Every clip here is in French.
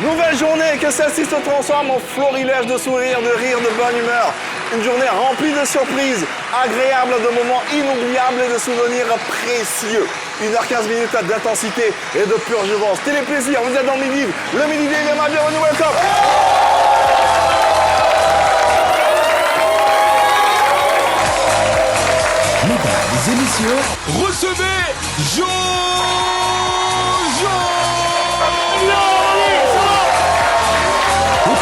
Nouvelle journée, que celle-ci se transforme en florilège de sourires, de rires, de bonne humeur. Une journée remplie de surprises, agréable, de moments inoubliables et de souvenirs précieux. 1h15 minutes d'intensité et de pure jouvence. Téléplaisir, vous êtes dans Midi. Le Midi Day, bienvenue, welcome. Mesdames et messieurs, recevez Jojo. Et pour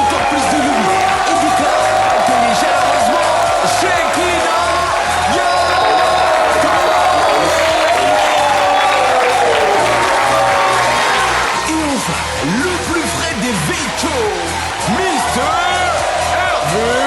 encore plus de lumière et d'éclat, accueillez chaleureusement Shekina Yato. Et enfin, le plus frais des véhicules, Mr. Hervé.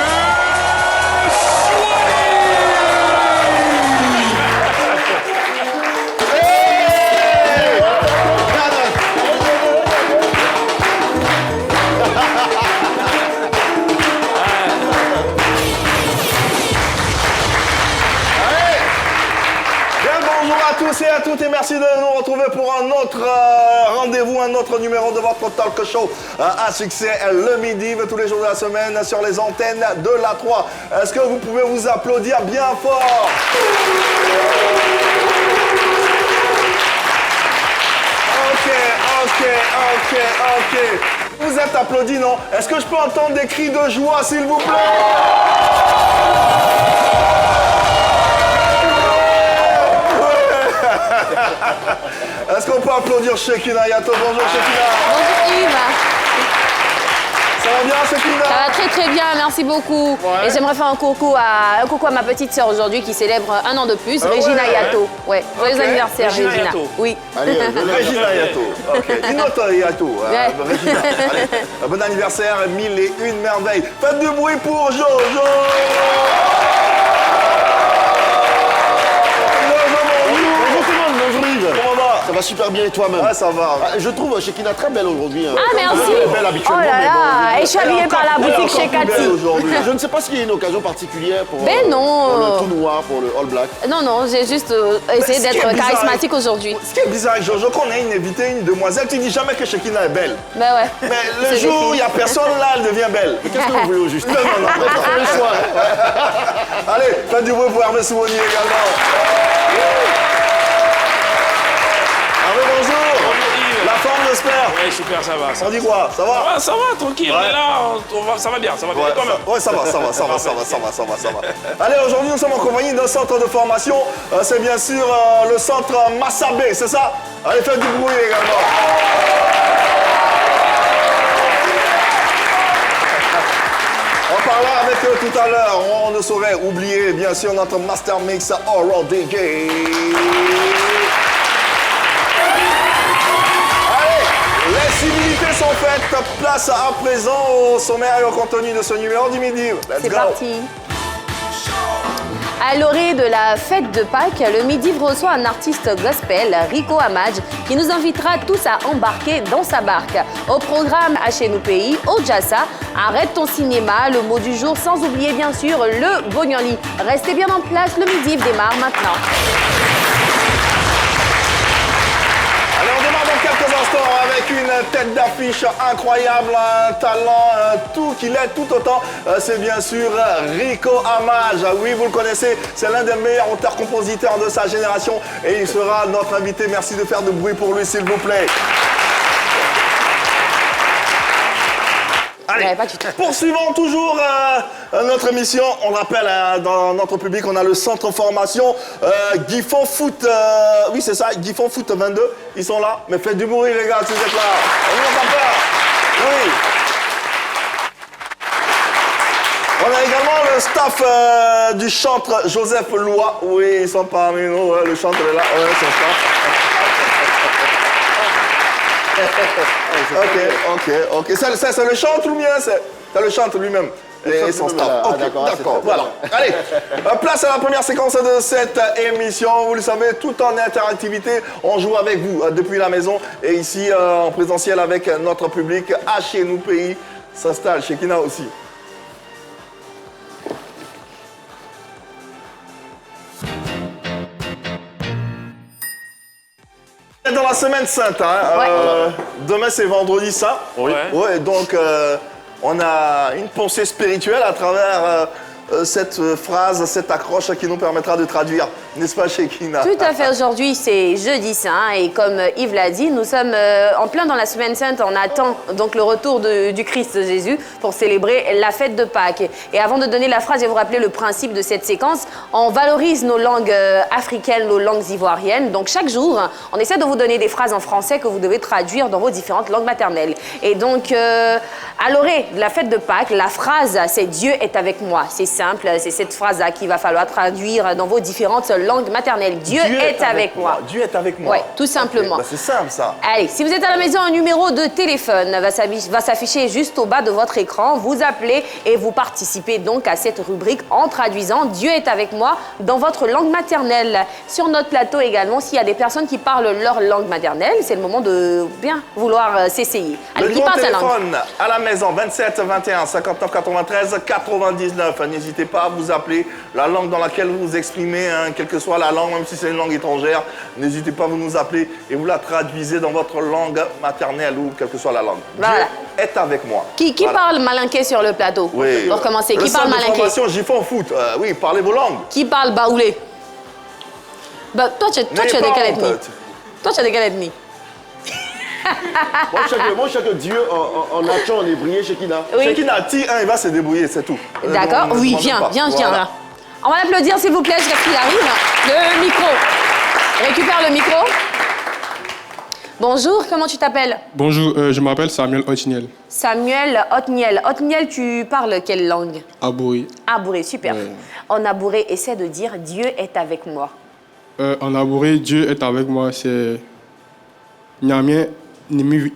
Tous et à toutes et merci de nous retrouver pour un autre rendez-vous, un autre numéro de votre talk show à succès le midi, tous les jours de la semaine sur les antennes de la 3. Est-ce que vous pouvez vous applaudir bien fort? Ok. Vous êtes applaudis, non? Est-ce que je peux entendre des cris de joie, s'il vous plaît? Est-ce qu'on peut applaudir Shekina Yato? Bonjour Shekina. Bonjour Yves. Ça va bien Shekina? Ça va très bien, merci beaucoup. Ouais. Et j'aimerais faire un coucou à ma petite sœur aujourd'hui qui célèbre un an de plus, Regina Yato. Ouais, joyeux anniversaire Regina Regina. Yato. Oui. Allez, Regina Yato. Ok. Inoto Yato. Ouais. Regina. Allez. Bon anniversaire, 1001 merveilles. Faites du bruit pour Jojo. Ça va super bien et toi-même? Ouais, ça va. Je trouve Shekina très belle aujourd'hui. Ah merci. Belle habituellement, Oh là là, et je suis habillée par la boutique chez Cathy. aujourd'hui. Je ne sais pas s'il y a une occasion particulière pour, Ben non. pour le tout noir, pour le all black. Non, j'ai juste essayé ce qui est d'être bizarre charismatique aujourd'hui. Ce qui est bizarre avec Jojo, qu'on a une invitée, une demoiselle, tu dis jamais que Shekina est belle. Ben ouais. Mais le C'est jour où il des n'y a personne là, elle devient belle. Qu'est-ce que vous voulez au juste? Non. C'est le choix. Allez, faites du bruit pour Hervé Soumoni également. Hervé, bonjour. La forme, j'espère. Ouais, super, ça va. On dit quoi? Ça va? Ça va, tranquille, on est là, ça va bien, ça va bien. Ouais, Et toi-même? ça va. Allez, aujourd'hui, nous sommes en compagnie d'un centre de formation. C'est bien sûr le centre Massabé, c'est ça? Allez, faites du bruit également. On parlera avec eux tout à l'heure. On ne saurait oublier, bien sûr, notre Master Mix Oral DJ. Les civilités sont faites, place à présent au sommaire et au contenu de ce numéro du midi. Let's C'est go. parti. À l'orée de la fête de Pâques, le Midi reçoit un artiste gospel, Rico Amadj, qui nous invitera tous à embarquer dans sa barque. Au programme à Chez Nous Pays, au Jassa, arrête ton cinéma, le mot du jour, sans oublier bien sûr le Bognoli. Restez bien en place, le Midi démarre maintenant. Allez, on démarre dans quelques instants avec une tête d'affiche incroyable, un talent, tout qu'il est tout autant. C'est bien sûr Rico Amadj. Oui, vous le connaissez, c'est l'un des meilleurs auteurs-compositeurs de sa génération et il sera notre invité. Merci de faire du bruit pour lui, s'il vous plaît. Allez, Ouais, pas du tout. poursuivons toujours notre émission. On rappelle, dans notre public, on a le centre formation Guifon Foot. Oui, c'est ça, Guifon Foot 22. Ils sont là. Mais faites du bruit, les gars, si vous êtes là. On vous entend pas. Oui. On a également le staff du chantre Joseph Lois. Oui, ils sont parmi nous. Le chantre est là. Ouais, c'est ça. Ok. Ça, c'est le chantre ou bien c'est le chantre lui-même et son staff. Ah, Ok, d'accord, voilà. Allez, place à la première séquence de cette émission. Vous le savez, tout en interactivité, on joue avec vous depuis la maison et ici en présentiel avec notre public. À Chez Nous Pays s'installe, Shekina aussi. Dans la semaine sainte, hein, demain c'est vendredi saint. Oui. Ouais, donc on a une pensée spirituelle à travers cette phrase, cette accroche qui nous permettra de traduire, n'est-ce pas, Shekinah? Tout à fait, aujourd'hui c'est jeudi saint et comme Yves l'a dit, nous sommes en plein dans la semaine sainte, on attend donc le retour du Christ Jésus pour célébrer la fête de Pâques. Et avant de donner la phrase, je vais vous rappeler le principe de cette séquence. On valorise nos langues africaines, nos langues ivoiriennes. Donc chaque jour, on essaie de vous donner des phrases en français que vous devez traduire dans vos différentes langues maternelles. Et donc, à l'orée de la fête de Pâques, la phrase c'est « Dieu est avec moi ». C'est simple, c'est cette phrase-là qu'il va falloir traduire dans vos différentes langues maternelles. Dieu est avec moi. Dieu est avec moi. Oui, tout simplement. Okay, bah, c'est simple, ça. Allez, si vous êtes à la maison, un numéro de téléphone va s'afficher juste au bas de votre écran. Vous appelez et vous participez donc à cette rubrique en traduisant « Dieu est avec moi » dans votre langue maternelle. Sur notre plateau également, s'il y a des personnes qui parlent leur langue maternelle, c'est le moment de bien vouloir s'essayer. Le numéro de téléphone à la maison, 27 21 59 93 99. N'hésitez pas à vous appeler la langue dans laquelle vous vous exprimez, hein, quelle que soit la langue, même si c'est une langue étrangère. N'hésitez pas à vous nous appeler et vous la traduisez dans votre langue maternelle ou quelle que soit la langue. Voilà. Dieu est avec moi. Qui parle malinké sur le plateau? Oui. Pour commencer, Le qui parle centre de malinké? formation Jiffon Foot. Oui, parlez vos langues. Qui parle baoulé? Bah, toi, tu es de quelle ethnie? Toi, tu es de quelle ethnie? Moi, chaque Dieu en accent, en hébreu, Shekinah. Oui. Shekinah, T1, il va se débrouiller, c'est tout. D'accord, oui, viens. Voilà. On va l'applaudir, s'il vous plaît, jusqu'à ce qu'il arrive. Le micro. Récupère le micro. Bonjour, comment tu t'appelles? Bonjour, je m'appelle Samuel Otniel. Samuel Otniel. Otniel, tu parles quelle langue? Abouri. Abouré, super. Ouais. En abouré, essaie de dire « Dieu est avec moi En Abouri, Dieu est avec moi, c'est Nyamien Nimi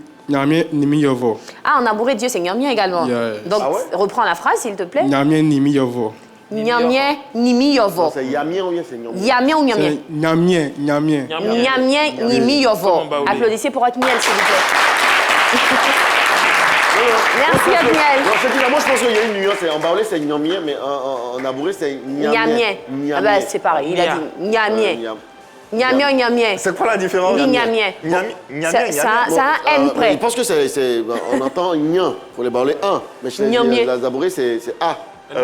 Yovo. ». Ah, en abouré, Dieu, c'est Nyamien également. Yeah. Donc, Ah ouais? reprends la phrase, s'il te plaît. Nyamien Nimi Yovo. Nyamien Nimi Yovo. C'est Yamien ou bien c'est Nyamien? Yamien ou Nyamien? C'est Nyamien. Nyamien Nimi Yovo. Comment baoulé? Applaudissez pour Otniel, s'il vous plaît. Merci, Otniel. Non, Shekinah, moi je pense qu'il y a une nuance. En baoulé c'est Nyamien, mais en abouré c'est Nyamien. Nyamien. Ah ben, c'est pareil, il a dit Nyamien. Nyamien ou Nyamien. C'est quoi la différence? Ni Nyamien. Ça a un N près. Je pense que on entend Nyan pour les baoulés 1. Mais chez Nyamien. les abourés c'est A.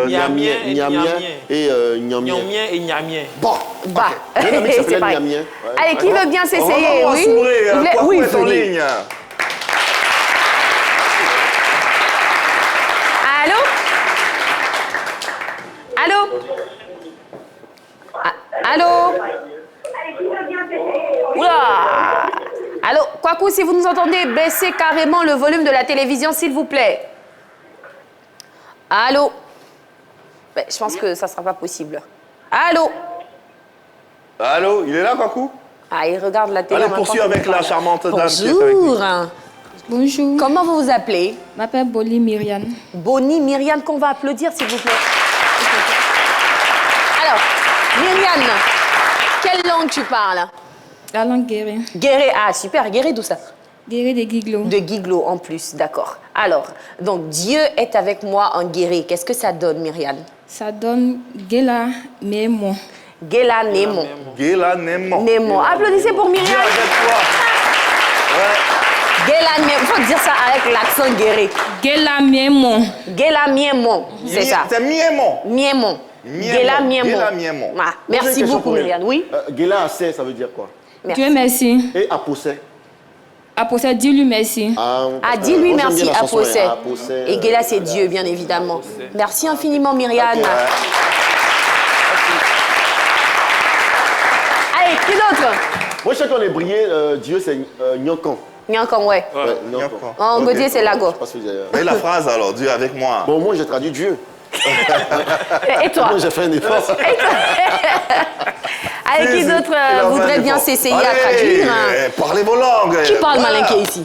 Nyamien et Nyamien Nyamien. et Nyamien. Nyamien et Nyamien. Bon. Bah, Il y a un ami qui c'est s'appelait pareil. Nyamien. Ouais. Allez, qui veut bien s'essayer? On va Oui, s'ouvrir. oui, Kwaku est en venez. ligne. Allô? Allô? Allô? Oula! Allô? Kwaku, si vous nous entendez, baissez carrément le volume de la télévision, s'il vous plaît. Allô? Ben, je pense que ça ne sera pas possible. Allô? Allô, il est là, Kwaku? Ah, il regarde la télé. Allez, en même temps poursuis qu'il avec nous la parle. charmante dame qui est avec nous. Bonjour. Bonjour, Comment vous vous appelez? je m'appelle Boli Myriam. Bonnie Myriam, qu'on va applaudir, s'il vous plaît. Alors, Myriam, quelle langue tu parles? La langue guérie. Guéré, ah super, Guéré d'où ça? Guérie des Guiglo. De Guiglo en plus, d'accord. Alors, donc Dieu est avec moi en Guéré. Qu'est-ce que ça donne, Myriam? Ça donne Gela Mémo. Gela Nemo. Gela Nemo. Nemo. Applaudissez pour Dieu Myriam. avec toi. Ouais. Gela Nemo. Il faut dire ça avec l'accent Guéré. Gela Mémo. Gela Miemon, c'est ça. C'est Miemon. Miemon. Miemon. Gela Miemon. Gela Miemon. Ah, J'ai une merci question beaucoup, pour elle. Myriam. Oui. Gela Assé, ça veut dire quoi? Merci. Dieu merci. Et Apossé. Apossé, dis-lui merci. Ah, dis-lui moi, j'aime merci bien la à chanson, Possé. Apossé, Et Gela, c'est Dieu, bien évidemment. Merci infiniment, Myriam. Ouais. Allez, qui d'autre? Moi, je sais qu'on est brillé, Dieu, c'est Nyankan. Nyankan, ouais. Ouais, Nyankan. En Ok. Gauthier, c'est Lago. Parce que Et la phrase alors, Dieu avec moi. Bon, moi, j'ai traduit Dieu. Et toi? Moi, j'ai fait un effort. Allez, qui d'autre voudrait bien s'essayer à traduire? Parlez vos langues. Qui parle Voilà. malinké ici?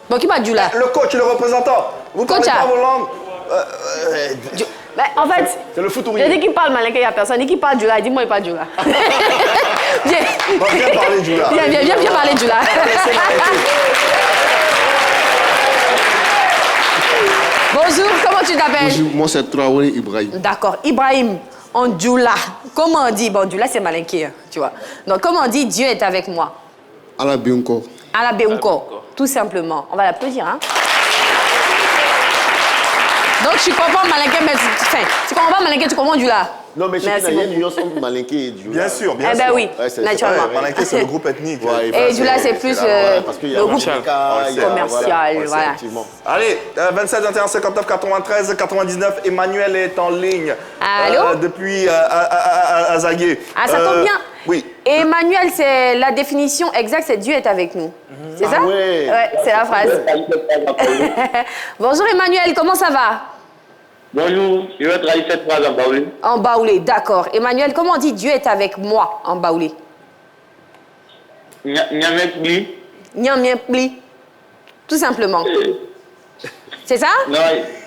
Bon, qui parle du là? Le coach, le représentant. Vous parlez Coach, pas vos langues. Ben, en fait, C'est le j'ai footouillé. dit qu'il parle malinké, il n'y a personne. Il dit qu'il parle du là. Dis-moi, il parle du là. Viens, Viens parler du là. viens parler du là. Bonjour, comment tu t'appelles? Moi, c'est Traoré Ibrahim. D'accord, Ibrahim, en Djoula. Comment on dit? Bon, Djoula, c'est malinké, hein, tu vois. Donc, comment on dit Dieu est avec moi? À la Bionco. À la Beunko, tout simplement. On va l'applaudir, hein. Donc, tu comprends Malinké, mais tu comprends pas Malinké, tu comprends du là. Non, mais Merci il y a une beaucoup. nuance entre Malinké et Dioula. Bien sûr, bien Eh sûr. ben oui, Ouais, c'est- naturellement. Ouais, Malinké, c'est le groupe ethnique. Ouais, Et Dioula, c'est plus parce qu'il y a le groupe Macheka, il y a- commercial, ouais, voilà. effectivement. Allez, 27 21 59 93 99. Emmanuel est en ligne. Allô Depuis Azagué. Ah, ça tombe bien. Oui. Et Emmanuel, c'est la définition exacte, c'est Dieu est avec nous. C'est ça? ouais. Ouais, c'est la phrase. Bonjour Emmanuel, comment ça va? Bonjour, je vais traduire cette phrase en baoulé. En baoulé, d'accord. Emmanuel, comment on dit Dieu est avec moi en baoulé? Nyamek Bli. Nyamien pli. Tout simplement. C'est ça? Non,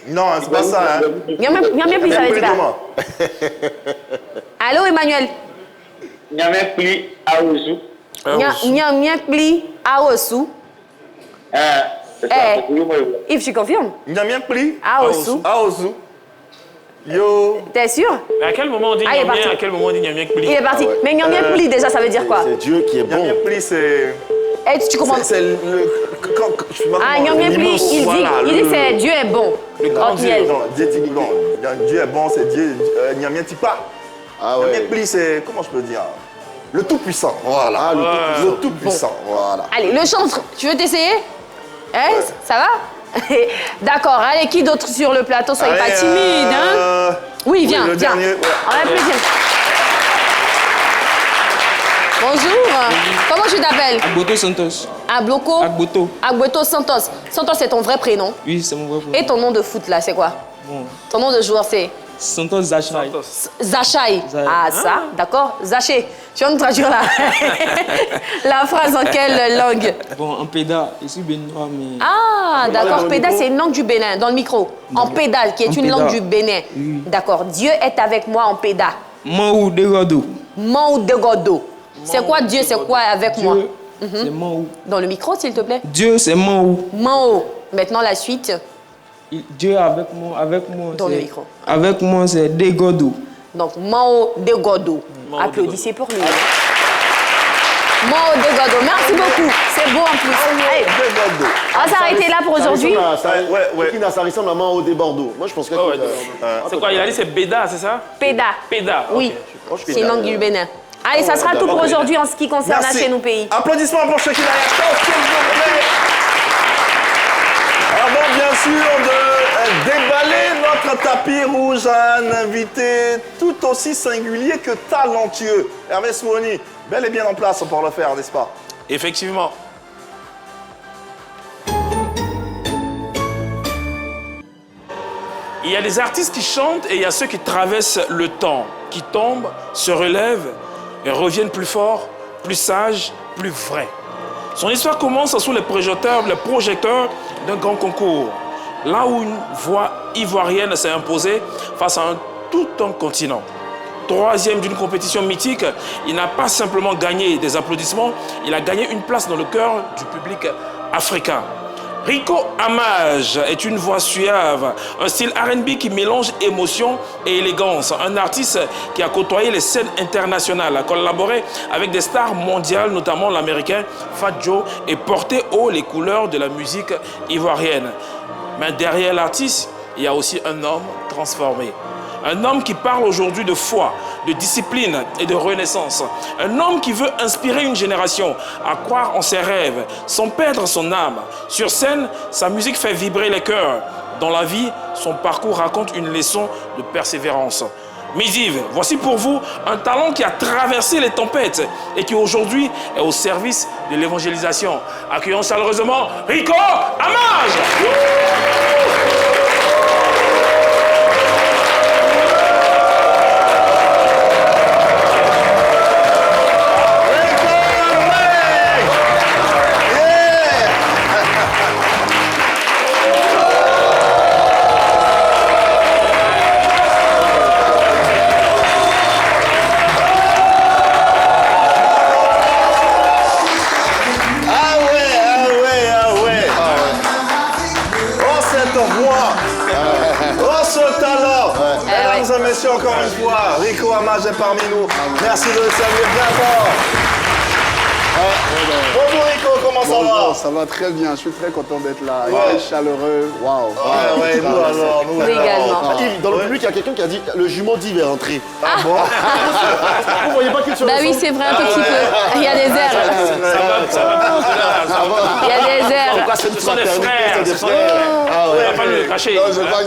Non, c'est pas ça. Hein. Nyamien pli, ça veut dire quoi? Comment? Allô Emmanuel? Nyamek Bli Aouzou. Nyamien pli aosu. C'est Eh. ça, c'est pour moi. Yves, tu confirmes? Nyamien pli. Aosu. Aosu. Yo. T'es sûr? Mais à quel moment on dit Ah, il est Nyamien, parti. à quel moment on dit Nyamien Il Kpli? est parti. Mais Nyamien pli, déjà, ça veut dire quoi? C'est Dieu qui est bon. Nyamien pli, c'est. Eh, tu comprends? C'est le. Je sais pas Ah, comment- Nyamien pli, l'immense, il voilà, dit c'est Dieu est bon. Le grand Oh, Dieu. miel. Non, Dieu est bon, c'est Dieu. Nyamien Tipa. Ah Nyamien ouais. pli, c'est. Comment je peux dire? Le tout-puissant. Voilà. Ah, le Le tout-puissant. Voilà. Allez, le chantre, tu veux t'essayer? Hein? Ça va? D'accord, allez, qui d'autre sur le plateau? Soyez pas Allez, timide, hein? Oui, viens, le viens. dernier, ouais. On va applaudir. Bonjour, comment tu t'appelles? Agboto Santos. Abloko? Agboto. Agboto Santos. Santos, c'est ton vrai prénom. Oui, c'est mon vrai prénom. Et ton nom de foot, là, c'est quoi? Bon. Ton nom de joueur, c'est Santos Zachai. Zachai. Zachai. Ah, ça, d'accord. Zaché. Tu vas nous traduire la phrase en quelle langue? Bon, en pédale, je suis béninois, mais... Ah, d'accord. le Péda, micro. c'est une langue du Bénin, dans le micro. En pédale, qui est En une pédale. langue du Bénin. Oui. D'accord. Dieu est avec moi en péda. Maou de Godo. Mao de Godo. C'est quoi Dieu? C'est quoi avec moi? Dieu, c'est Maou. Dans le micro, s'il te plaît. Dieu, c'est Maou. Mao. Maintenant, la suite. Dieu est avec moi, Dans le c'est- micro. Avec moi, c'est De Godo. Donc, Mao de Godo. Mao de Applaudissez pour lui. Mao de Godo. Merci beaucoup. C'est beau en plus. Allez, on va s'arrêter là pour aujourd'hui. Ça ressemble à Mao de Bordeaux. Moi, je pense que. Ouais, c'est quoi? Il a dit c'est Béda, c'est ça? Péda. Péda. Oui, ok. c'est une langue du Bénin. Allez, ça sera tout pour aujourd'hui en ce qui concerne Merci. chez nous pays. Applaudissements pour Shekina Yatos, s'il vous plaît. Avant, bien sûr, de déballer notre tapis rouge à un invité tout aussi singulier que talentueux. Hervé Souoni, bel et bien en place pour le faire, n'est-ce pas? Effectivement. Il y a des artistes qui chantent et il y a ceux qui traversent le temps, qui tombent, se relèvent et reviennent plus forts, plus sages, plus vrais. Son histoire commence sous les projecteurs d'un grand concours, là où une voix ivoirienne s'est imposée face à tout un continent. Troisième d'une compétition mythique, il n'a pas simplement gagné des applaudissements, il a gagné une place dans le cœur du public africain. Rico Amage est une voix suave, un style R&B qui mélange émotion et élégance. Un artiste qui a côtoyé les scènes internationales, a collaboré avec des stars mondiales, notamment l'américain Fat Joe, et porté haut les couleurs de la musique ivoirienne. Mais derrière l'artiste, il y a aussi un homme transformé. Un homme qui parle aujourd'hui de foi, de discipline et de renaissance. Un homme qui veut inspirer une génération à croire en ses rêves, sans perdre son âme. Sur scène, sa musique fait vibrer les cœurs. Dans la vie, son parcours raconte une leçon de persévérance. Miziv, voici pour vous un talent qui a traversé les tempêtes et qui aujourd'hui est au service de l'évangélisation. Accueillons chaleureusement Rico Amage. Mesdames et messieurs, encore une fois, Rico Amage est parmi nous. Merci de le saluer bien fort. Bonjour Ça va très bien, je suis très content d'être là. Ouais. Il est chaleureux, waouh. Ouais, nous alors, nous Nous également. Ah, Yves, dans le public, il y a quelqu'un qui a dit le jumeau d'Yves est rentré. Ah bon? Vous voyez pas qu'il se Bah oui, ressemble? c'est vrai, un tout petit peu. Il y a des airs. Il y a des airs. Pourquoi c'est une Ce sont des frères. des Ce sont frères? Ah ouais, pas le cacher. Non, je crois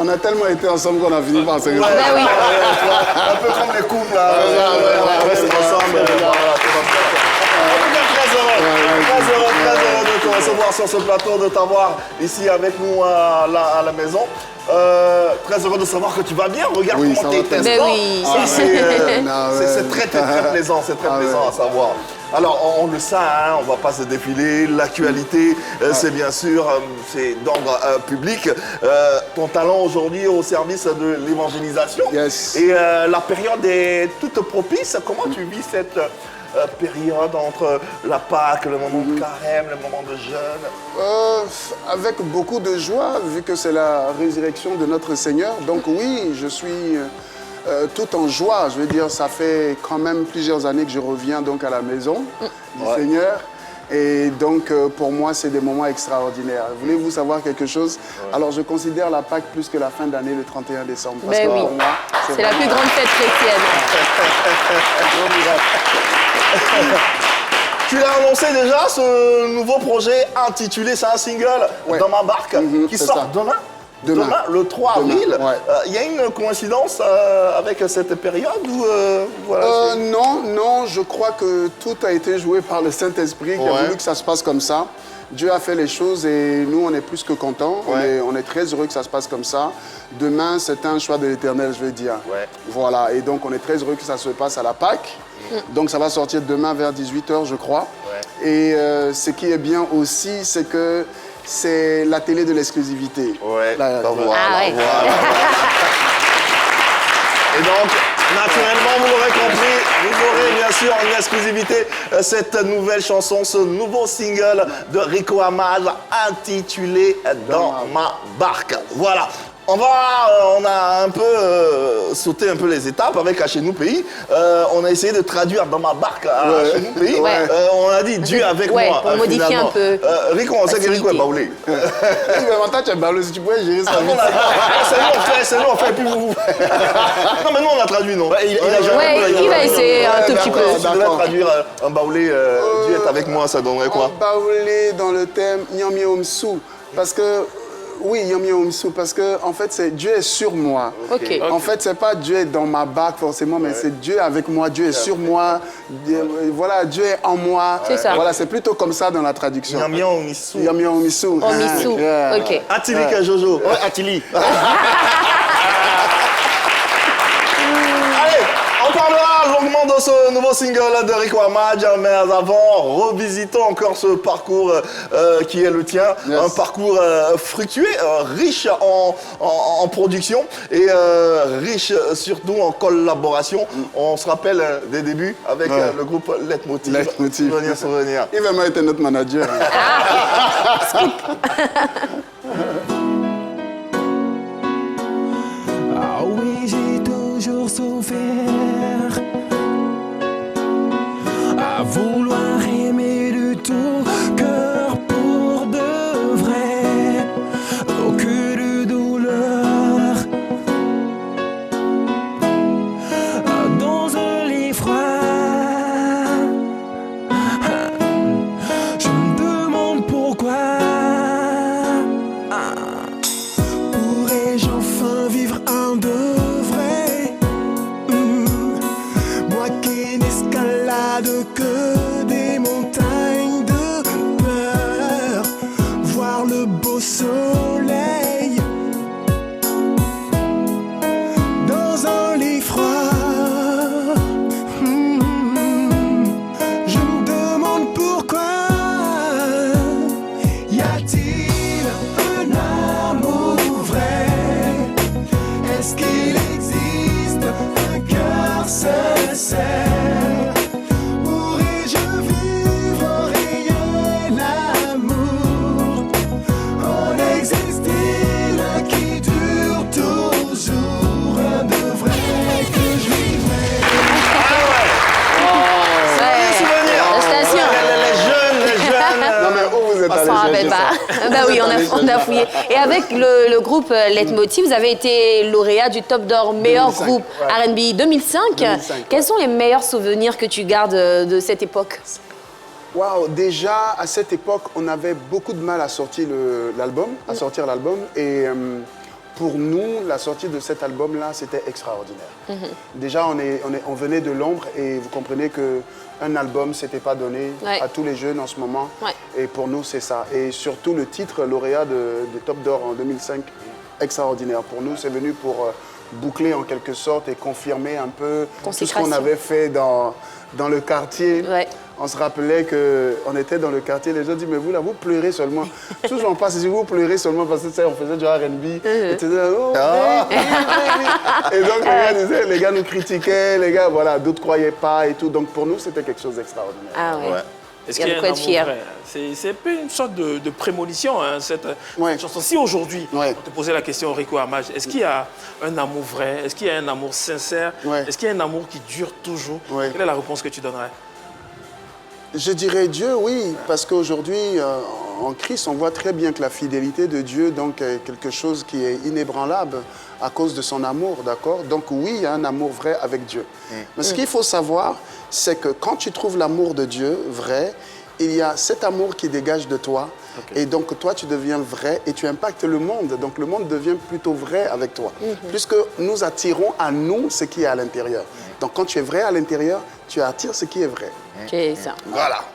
on a tellement été ensemble qu'on a fini par se Bah oui. Un peu comme les couples, là. C'est ensemble. Très heureux de te recevoir sur ce plateau, de t'avoir ici avec nous à la maison. Très heureux de savoir que tu vas bien. Regarde Oui, comment ça va t'es très bien. testant. Mais oui. Ça, c'est très plaisant, c'est très plaisant à savoir. Alors, on le sait, hein, on ne va pas se défiler. L'actualité, c'est bien sûr, c'est d'ordre public. Ton talent aujourd'hui au service de l'évangélisation. Yes. Et la période est toute propice. Comment tu vis cette période entre la Pâque, le moment de carême, le moment de jeûne? Avec beaucoup de joie, vu que c'est la résurrection de notre Seigneur. Donc oui, je suis tout en joie. Je veux dire, ça fait quand même plusieurs années que je reviens donc à la maison du Seigneur. Et donc, pour moi, c'est des moments extraordinaires. Voulez-vous savoir quelque chose? Alors, je considère la Pâque plus que la fin d'année, le 31 décembre. Parce que oui. pour moi, C'est la plus grande fête chrétienne. Tu l'as annoncé déjà, ce nouveau projet intitulé, c'est un single, Ouais. Dans ma barque, qui c'est sort ça. demain, le 3 Demain, avril. ouais. Il y a une coïncidence avec cette période ou voilà, Non, je crois que tout a été joué par le Saint-Esprit qui a Ouais. voulu que ça se passe comme ça. Dieu a fait les choses et nous, on est plus que contents. Ouais. On est très heureux que ça se passe comme ça. Demain, c'est un choix de l'Éternel, je veux dire. Ouais. Voilà, et donc on est très heureux que ça se passe à la Pâque. Donc ça va sortir demain vers 18h, je crois. Ouais. Et ce qui est bien aussi, c'est que c'est la télé de l'exclusivité. Ouais, Là, ben voilà, Ah ouais. voilà. Et donc, naturellement, vous l'aurez compris, vous aurez bien sûr en exclusivité cette nouvelle chanson, ce nouveau single de Rico Amage intitulé Dans ma barque. Voilà. On a un peu sauté un peu les étapes avec Chez nous pays. On a essayé de traduire Dans ma barque à Chez nous pays. Ouais. On a dit Dieu avec Ouais, moi. pour modifier finalement. un peu. Rico, on sait que Rico est baoulé. Mais maintenant, tu es ballot, si tu pouvais gérer ça. C'est nous on fait, puis vous. Non, mais nous on a traduit, non? Il va essayer un tout petit peu. Si je devais traduire un baoulé, Dieu est avec moi, ça donnerait quoi? Baoulé dans le thème Nyamye Omsu. Parce que, oui, Nyamye Omsu, parce que, en fait, c'est Dieu est sur moi. Ok. En fait, c'est pas Dieu est dans ma barque forcément, mais c'est Dieu avec moi, Dieu est sur moi. Voilà, Dieu est en moi. C'est ça. Voilà, c'est plutôt comme ça dans la traduction. Nyamye Omisu. Nyamye Omsu. Omisu. Ok. Atili Jojo. Ouais, Attili. Allez, on parlera longuement de ce nouveau single de Rico Amage, mais avant, revisitons encore ce parcours qui est le tien. Yes. Un parcours fructueux, riche en production et riche surtout en collaboration. On se rappelle des débuts avec le groupe Leitmotiv. Leitmotiv. Souvenir. Il va être notre manager. Ah oui, j'ai toujours souffert à vouloir aimer de tout cœur pour de vrai. Oh, que de douleur dans un lit froid. Je me demande pourquoi. Pourrais-je enfin vivre un de vrai? Moi qui n'escalade que des montagnes de peur, voir le beau soleil dans un lit froid. Je me demande pourquoi. Y a-t-il un amour vrai? Est-ce qu'il existe un cœur sincère? Pourrais-je pas. Bah oui, on a fouillé. Et avec le groupe Leitmotiv, vous avez été lauréat du Top d'Or meilleur 2005, groupe ouais. R&B 2005. 2005, Quels sont les meilleurs souvenirs que tu gardes de cette époque? Waouh, déjà à cette époque, on avait beaucoup de mal à sortir l'album, et pour nous, la sortie de cet album-là, c'était extraordinaire. Déjà, on venait de l'ombre et vous comprenez qu'un album, c'était pas donné Ouais. à tous les jeunes en ce moment. Ouais. Et pour nous, c'est ça. Et surtout le titre lauréat de Top d'Or en 2005, extraordinaire. Pour nous, c'est venu pour boucler en quelque sorte et confirmer un peu tout ce qu'on Consécration. avait fait dans le quartier. Ouais. On se rappelait qu'on était dans le quartier, les gens disaient, mais vous là, vous pleurez seulement. Toujours on passe, si vous pleurez seulement parce que on faisait du R&B. Et tu disais, oh, oui. Et donc les gars nous critiquaient, les gars, voilà, d'autres ne croyaient pas et tout. Donc pour nous, c'était quelque chose d'extraordinaire. Ah ouais. Ouais. Est-ce Il y a qu'il y de a quoi un être amour fier. vrai? C'est un peu une sorte de prémonition, hein, cette chanson. Si aujourd'hui, Ouais. on te posait la question, Rico Amage, est-ce qu'il y a un amour vrai? Est-ce qu'il y a un amour sincère? Ouais. Est-ce qu'il y a un amour qui dure toujours? Ouais. Quelle est la réponse que tu donnerais? Je dirais Dieu, oui, parce qu'aujourd'hui, en Christ, on voit très bien que la fidélité de Dieu donc, est quelque chose qui est inébranlable à cause de son amour, d'accord? Donc oui, il y a un amour vrai avec Dieu. Mais ce qu'il faut savoir, c'est que quand tu trouves l'amour de Dieu vrai, il y a cet amour qui dégage de toi. Et donc toi, tu deviens vrai et tu impactes le monde. Donc le monde devient plutôt vrai avec toi. Puisque nous attirons à nous ce qui est à l'intérieur. Donc quand tu es vrai à l'intérieur, tu attires ce qui est vrai. C'est ça.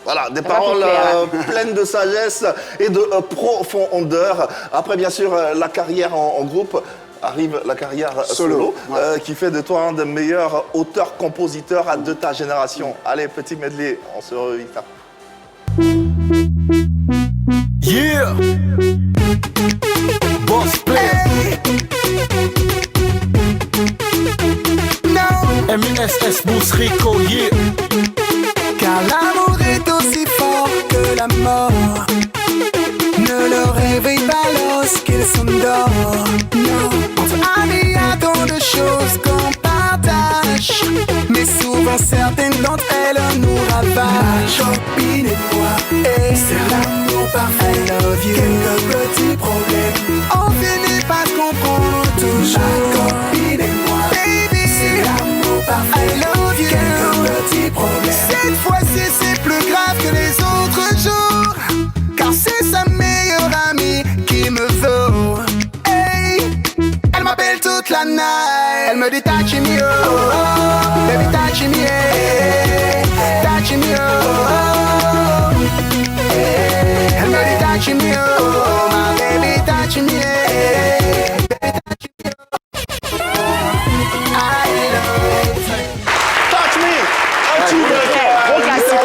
Voilà, des Ça va paroles te plaire. pleines de sagesse et de profondeur. Après, bien sûr, la carrière en groupe, arrive la carrière solo, ouais. qui fait de toi un des meilleurs auteurs-compositeurs de ta génération. Allez, petit medley, on se revit ça. Yeah! Boss play! M.I.S.S. Boost Rico, yeah! Car l'amour est aussi fort que la mort. Ne le réveille pas lorsqu'ils s'endort. Non, entre amis, il y a tant de choses qu'on partage. Mais souvent, certaines d'entre elles nous ravagent. Ma copine et moi, c'est l'amour parfait. I love you. Quelques petits problèmes, on finit par se comprendre toujours. Ma copine et moi, baby, c'est l'amour parfait. I love you. Quelques petits problèmes. Cette fois-ci, c'est plus grave que les autres jours. Car c'est sa meilleure amie qui me veut. Hey, elle m'appelle toute la night. Elle me dit touch me, oh, baby touch me, hey. Touch me, oh, hey. Elle me dit touch me, oh, my baby touch me, hey. Baby touch me, oh, I love you. Touch me, un tube, Gros classique.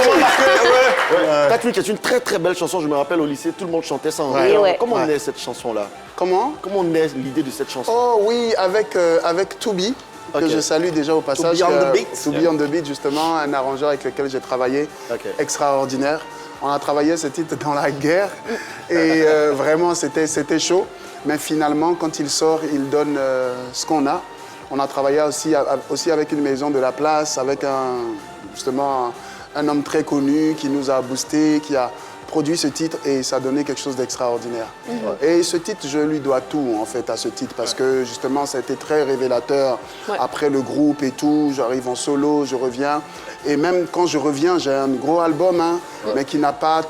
Touch Me, qui est une très très belle chanson, je me rappelle au lycée, tout le monde chantait ça en Ouais. riant. Ouais. Comment naît cette chanson-là? Comment? Comment naît l'idée de cette chanson? Oh oui, avec Toubi, que Ok. je salue déjà au passage. Toubi on the beat. Toubi on the beat, justement, un arrangeur avec lequel j'ai travaillé, Ok. extraordinaire. On a travaillé ce titre dans la guerre et vraiment c'était chaud. Mais finalement, quand il sort, il donne ce qu'on a. On a travaillé aussi avec une maison de la place, avec justement un homme très connu qui nous a boosté, qui a produit ce titre et ça a donné quelque chose d'extraordinaire. Et ce titre, je lui dois tout en fait à ce titre parce que justement ça a été très révélateur. Ouais. Après le groupe et tout, j'arrive en solo, je reviens. Et même quand je reviens, j'ai un gros album, hein, mais qui n'a pas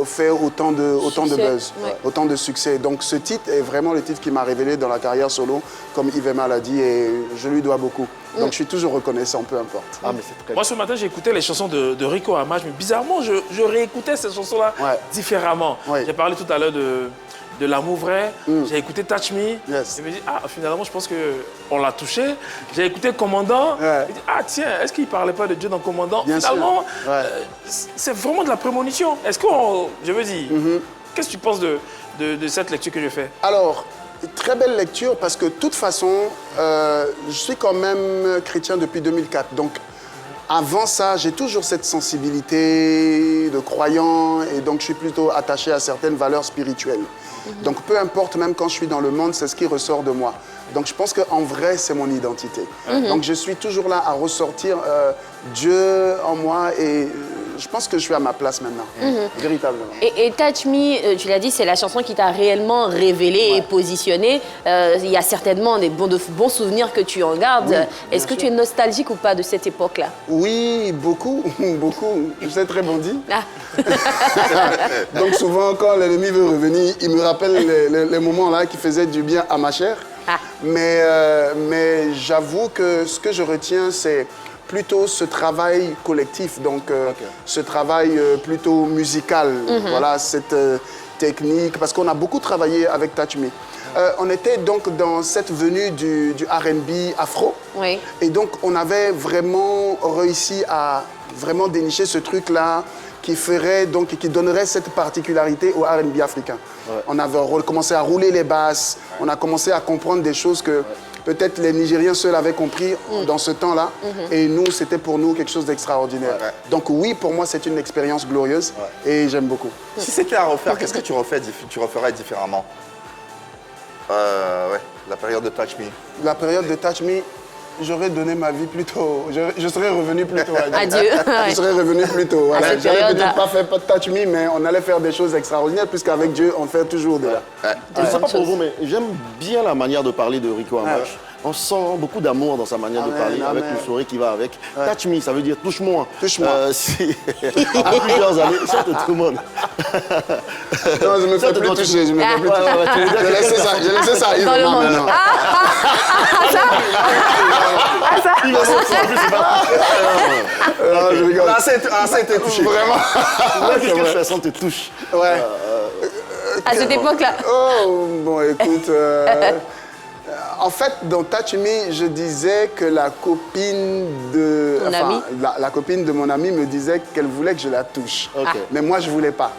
fait autant de buzz, ouais. autant de succès. Donc ce titre est vraiment le titre qui m'a révélé dans la carrière solo, comme Yvema l'a dit, et je lui dois beaucoup. Donc je suis toujours reconnaissant, peu importe. Ah, mais c'est très Moi, ce matin, j'écoutais les chansons de Rico Amage, mais bizarrement, je réécoutais ces chansons-là Ouais. différemment. Ouais. J'ai parlé tout à l'heure de l'amour vrai, j'ai écouté Touch Me, Yes. et je me dis, ah, finalement, je pense qu'on l'a touché. J'ai écouté Commandant, Ouais. je me dis, ah, tiens, est-ce qu'il ne parlait pas de Dieu dans Commandant? Bien sûr. Finalement, Ouais. c'est vraiment de la prémonition. Est-ce qu'on, je veux dire, qu'est-ce que tu penses de cette lecture que je fais? Alors, très belle lecture parce que de toute façon, je suis quand même chrétien depuis 2004. Donc, avant ça, j'ai toujours cette sensibilité de croyant et donc je suis plutôt attaché à certaines valeurs spirituelles. Donc, peu importe, même quand je suis dans le monde, c'est ce qui ressort de moi. Donc, je pense qu'en vrai, c'est mon identité. Donc, je suis toujours là à ressortir Dieu en moi et je pense que je suis à ma place maintenant, véritablement. Et Touch Me, tu l'as dit, c'est la chanson qui t'a réellement révélé et positionné. Il y a certainement de bons souvenirs que tu en gardes. Oui, Est-ce que tu es nostalgique ou pas de cette époque-là? Oui, beaucoup, beaucoup. C'est très bon dit. Ah. Donc souvent, quand l'ennemi veut revenir, il me rappelle les moments là qui faisaient du bien à ma chair. Ah. Mais j'avoue que ce que je retiens, c'est plutôt ce travail collectif, donc ce travail plutôt musical, voilà, cette technique, parce qu'on a beaucoup travaillé avec Touch Me. On était donc dans cette venue du R&B afro, Oui. et donc on avait vraiment réussi à vraiment dénicher ce truc-là qui ferait donc qui donnerait cette particularité au R&B africain. Ouais. On avait commencé à rouler les basses, on a commencé à comprendre des choses que peut-être les Nigériens seuls avaient compris dans ce temps-là. Et nous, c'était pour nous quelque chose d'extraordinaire. Ouais. Donc oui, pour moi, c'est une expérience glorieuse et j'aime beaucoup. Si c'était à refaire, qu'est-ce que tu referais différemment? Ouais, la période de Touch Me. La période de Touch Me, j'aurais donné ma vie plus tôt. Je serais revenu plus tôt. Adieu. Je serais revenu plus tôt. Voilà. cette J'aurais période-là. peut-être pas fait Touch Me, mais on allait faire des choses extraordinaires, puisqu'avec Dieu, on fait toujours de là. Je ne sais pas pour vous, mais j'aime bien la manière de parler de Rico Amage. On sent beaucoup d'amour dans sa manière de parler, avec le sourire qui va avec. Touch me, ça veut dire touche-moi. Touche-moi. À plusieurs années, ça te tout le monde. Non, je me fais plus toucher. Je me fais plus toucher. J'ai laissé ça. Dans le monde. Maintenant. Il va sortir, en plus, c'est pas Non, je rigole. Ça a été touché. Vraiment. Qu'est-ce que je fais sans te touche? Ouais. À cette époque-là. Oh, bon, écoute. En fait, dans Touch Me, je disais que la copine de... Ton ami? La copine de mon ami me disait qu'elle voulait que je la touche. Ok. Mais moi, je voulais pas.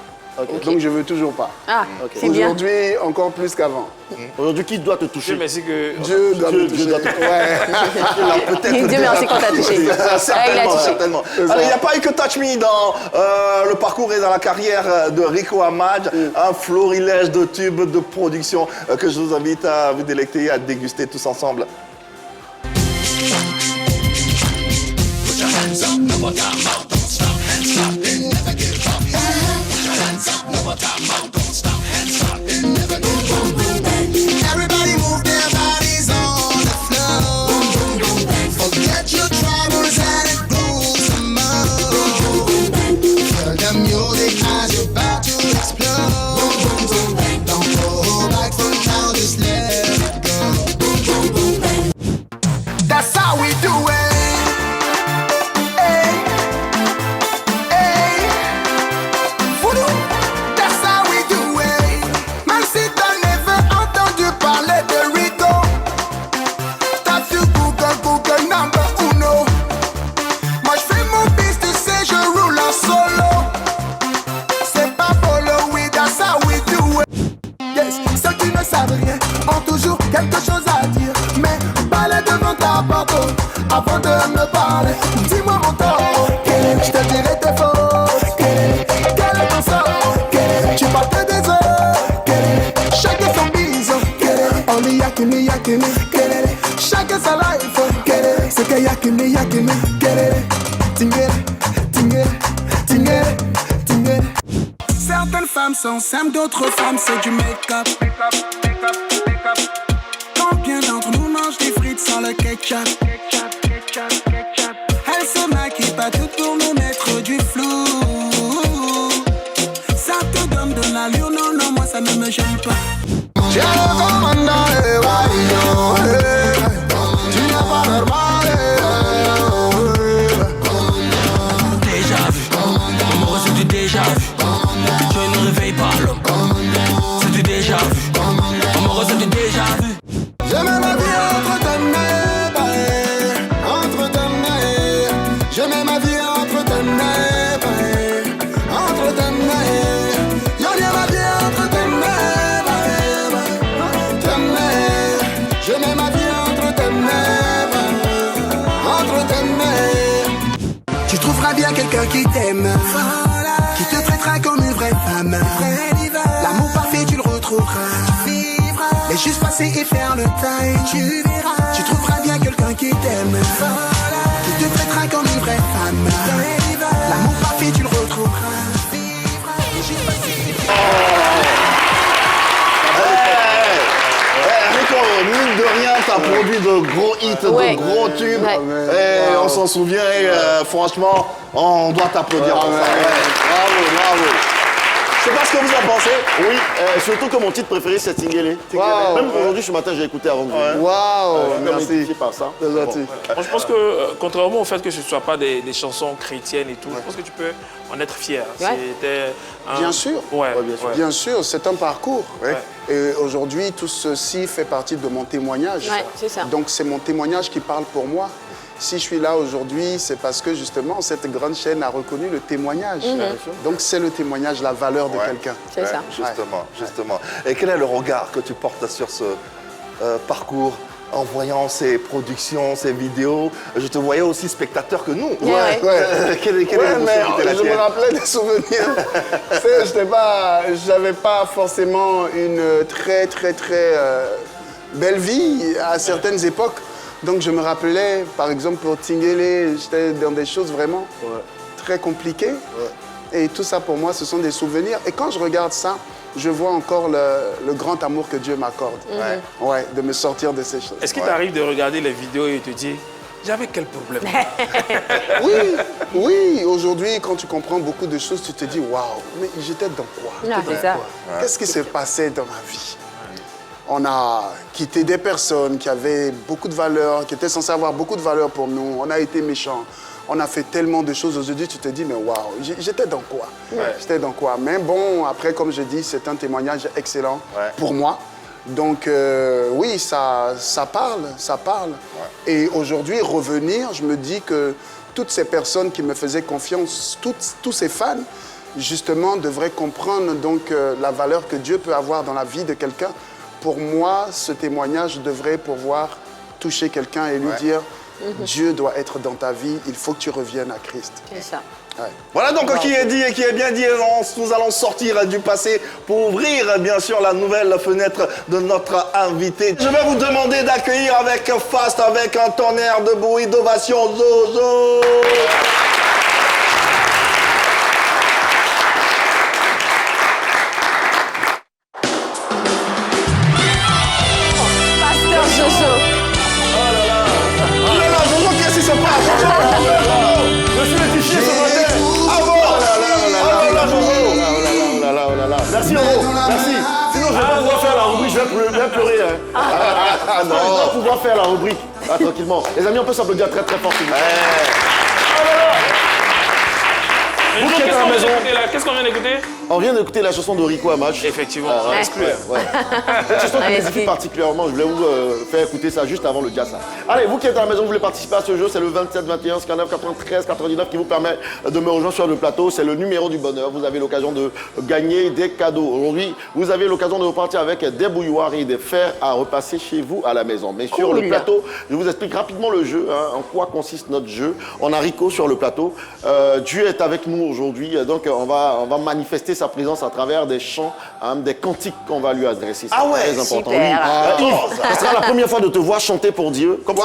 Donc, je veux toujours pas. Ah, c'est bien. Aujourd'hui, encore plus qu'avant. Aujourd'hui, qui doit te toucher? Dieu merci que... Dieu doit me toucher. Ouais. Dieu merci qu'on t'a touché. Ouais, il a touché. Certainement. Alors, il n'y a pas eu que Touch Me dans le parcours et dans la carrière de Rico Amage, un florilège de tubes de production que je vous invite à vous délecter et à déguster tous ensemble. Everybody move their bodies on the floor. Forget your troubles and it groove some more. Feel the music as you're about to explode. Don't go back for now, just let it go. That's how we do it. Hey, hey, voodoo. That's how we do it. Même si t'as never entendu parler de Rico, t'as vu Google number uno. Moi j'fais mon business, tu sais, je roule en solo. C'est pas follow, oui, that's how we do it. Yes, ceux qui ne savent rien ont toujours quelque chose à dire. Mais parlez devant ta porte avant de me parler. Dis-moi mon tort, je te dirai tes fautes. Quel est ton sort? Tu parles des heures. Chacun son bise. Only yakini. Chacun sa life. C'est que yakini. Tingere. Certaines femmes sont simples, d'autres femmes c'est du make-up. Combien d'entre nous mangent des frites sans le ketchup? Elles se maquillent pas toutes pour nous mettre du flou. Ça te donne de l'allure, non, moi ça ne me gêne pas. J'ai le commandant, tu n'as pas normal. Déjà vu, amoureux c'est du déjà vu. Dieu ne réveille pas l'homme, c'est du déjà vu. Amoureux c'est du déjà vu. Je mets ma vie entre tes mains, entre tes mains. Je mets ma vie entre tes mains, entre tes mains. Yo, j'ai ma vie entre tes mains, tes mains. Je mets ma vie entre tes mains, entre tes mains. Tu trouveras bien quelqu'un qui t'aime, qui te traitera comme une vraie femme. L'amour parfait, tu le retrouveras. Laisse juste passer et faire le time. Tu verras. Tu trouveras bien quelqu'un qui t'aime, qui te traitera comme une vraie femme. L'amour parfait, tu le retrouveras. de gros hits, de gros tubes. Et on s'en souvient et franchement, on doit t'applaudir pour ça. Ouais. Bravo. Je sais pas ce que vous en pensez. Oui, surtout que mon titre préféré, c'est Tingele. Même aujourd'hui, ce matin, j'ai écouté avant de venir. Waouh, merci. Par ça. C'est gentil. Moi, je pense que, contrairement au fait que ce ne soit pas des chansons chrétiennes et tout, je pense que tu peux en être fier. C'était Bien sûr. Ouais, bien sûr, c'est un parcours. Et aujourd'hui, tout ceci fait partie de mon témoignage. Ouais, c'est ça. Donc, c'est mon témoignage qui parle pour moi. Si je suis là aujourd'hui, c'est parce que justement, cette grande chaîne a reconnu le témoignage. Donc, c'est le témoignage, la valeur de quelqu'un. C'est ça. Justement. Et quel est le regard que tu portes sur ce parcours en voyant ces productions, ces vidéos? Je te voyais aussi spectateur que nous. Quelle est je me rappelais des souvenirs. J'avais pas forcément une très belle vie à certaines époques. Donc je me rappelais, par exemple pour Tingele, j'étais dans des choses vraiment très compliquées. Et tout ça pour moi, ce sont des souvenirs. Et quand je regarde ça, je vois encore le grand amour que Dieu m'accorde. De me sortir de ces choses. Est-ce qu'il t'arrive de regarder les vidéos et te dire, j'avais quel problème? Oui. Aujourd'hui, quand tu comprends beaucoup de choses, tu te dis, waouh, mais j'étais dans quoi? Qu'est-ce qui s'est passé dans ma vie? On a quitté des personnes qui avaient beaucoup de valeur, qui étaient censées avoir beaucoup de valeur pour nous. On a été méchants. On a fait tellement de choses. Aujourd'hui, tu te dis, mais waouh, j'étais dans quoi? J'étais dans quoi? Mais bon, après, comme je dis, c'est un témoignage excellent pour moi. Donc, oui, ça parle. Et aujourd'hui, revenir, je me dis que toutes ces personnes qui me faisaient confiance, tous ces fans, justement, devraient comprendre donc, la valeur que Dieu peut avoir dans la vie de quelqu'un. Pour moi, ce témoignage devrait pouvoir toucher quelqu'un et lui dire Dieu doit être dans ta vie, il faut que tu reviennes à Christ. C'est ça. Voilà donc qui est dit et qui est bien dit. Nous allons sortir du passé pour ouvrir bien sûr la nouvelle fenêtre de notre invité. Je vais vous demander d'accueillir avec faste, avec un tonnerre de bruit, d'ovation, Zozo. Merci, merci. Sinon, je vais pas pouvoir faire la rubrique, je vais pleurer. Non, je vais pouvoir faire la rubrique. Tranquillement. Les amis, on peut s'applaudir très fort. Vous qui êtes à la maison, qu'est-ce qu'on vient d'écouter? On vient d'écouter la chanson de Rico Amage. Effectivement. Cette chanson qui m'édifie particulièrement, je voulais vous faire écouter ça juste avant le Jassa. Allez, vous qui êtes à la maison, vous voulez participer à ce jeu, c'est le 27 21 59 93 99 qui vous permet de me rejoindre sur le plateau. C'est le numéro du bonheur. Vous avez l'occasion de gagner des cadeaux. Aujourd'hui, vous avez l'occasion de repartir avec des bouilloires et des fers à repasser chez vous à la maison. Mais sur le plateau, je vous explique rapidement le jeu, en quoi consiste notre jeu. On a Rico sur le plateau. Dieu est avec nous aujourd'hui, donc on va manifester sa présence à travers des chants, des cantiques qu'on va lui adresser. C'est très important. Yves, ce sera la première fois de te voir chanter pour Dieu. Comme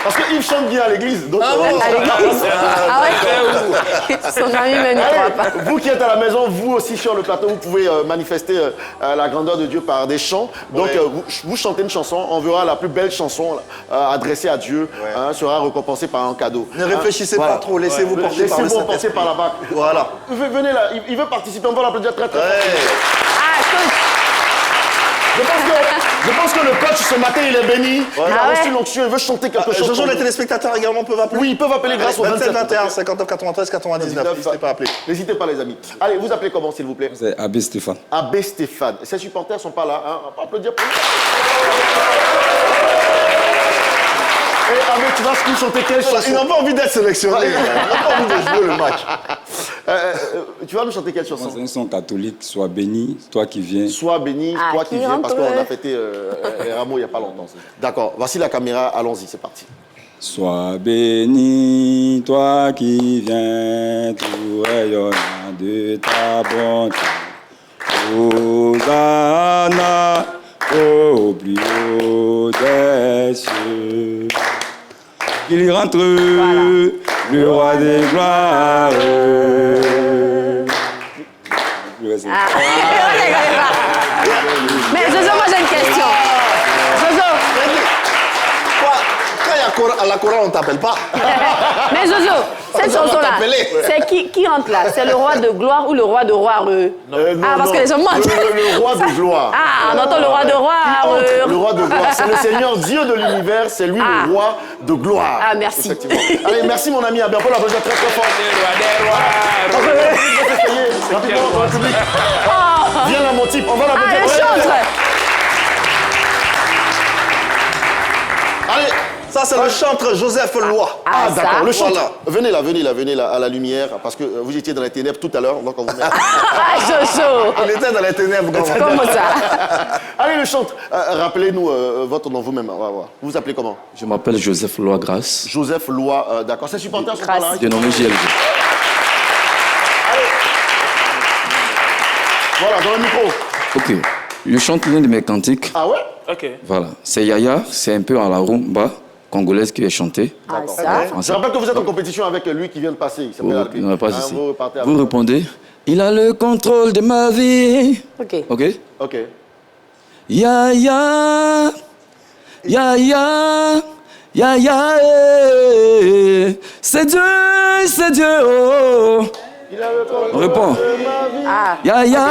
Parce que Yves chante bien à l'église. Donc, à l'église? Ah ouais? Son ami ne n'y croit pas. Vous qui êtes à la maison, vous aussi sur le plateau, vous pouvez manifester la grandeur de Dieu par des chants. Donc vous chantez une chanson, on verra la plus belle chanson adressée à Dieu, sera récompensée par un cadeau. Ne réfléchissez pas trop, laissez-vous porter par le Saint-Esprit. Laissez-vous porter par la vague. Voilà. Venez là, il veut participer, on va l'applaudir très fort. Je pense que le coach ce matin il est béni, il a reçu l'onction, il veut chanter quelque chose. Jojo, les téléspectateurs également peuvent appeler. Oui, ils peuvent appeler grâce au 27 21 59 93 99. N'hésitez pas à appeler. N'hésitez pas les amis. Allez, vous appelez comment s'il vous plaît? C'est Abbé Stéphane. Abbé Stéphane. Ses supporters sont pas là, hein? On va applaudir pour lui. Et Abbé, tu vas nous chanter quelle chanson? Ils n'ont pas envie d'être sélectionnés. Ils n'ont pas envie de jouer le match. Tu vas nous chanter quelle chanson? C'est une chanson catholique. Sois béni, toi qui viens. Sois béni, toi qui viens, parce qu'on a fêté les rameaux il n'y a pas longtemps. D'accord, voici la caméra, allons-y, c'est parti. Sois béni, toi qui viens, tout rayonnant de ta bonté. Hosanna au plus haut des cieux. Qu'il rentre, le roi des gloires. à la chorale, on t'appelle pas. Mais Jojo, cette On va chanson-là, t'appeler. c'est qui entre là? C'est le roi de gloire ou le roi de roi Non, parce que les gens mentent. Le roi de gloire. Ah, on entend le roi de roi. Le roi de gloire, c'est le Seigneur Dieu de l'univers, c'est lui le roi de gloire. Ah, merci. Allez, merci mon ami, à bientôt, la très très fort. Rapidement, dans le public. Viens là, mon type, on va la Ah, elle chante. Allez, ça c'est le chantre Joseph Loi. Ah, d'accord, le chantre. Voilà. Venez là, à la lumière, parce que vous étiez dans les ténèbres tout à l'heure, donc on vous met... Ah, Jojo. Il était dans les ténèbres. Comment ça? Allez, le chantre, rappelez-nous votre nom vous-même. Vous vous appelez comment? Je m'appelle Joseph Loi Grasse. Joseph Loi, d'accord. C'est supporter sont là. Dénommé JLG. Voilà, dans le micro. Ok. Je chante l'un de mes cantiques. Ah ouais? Ok. Voilà. C'est Yaya, c'est un peu à la rumba congolaise qui est chantée. Ah, ça? Je rappelle que vous êtes en compétition avec lui qui vient de passer. Il s'appelle Albi. Non, pas ici. Vous repartez Vous répondez. Il a le contrôle de ma vie. Ok. Ok? Ok. Yaya, Yaya, Yaya, c'est Dieu, oh. On répond. Ah. Yaya,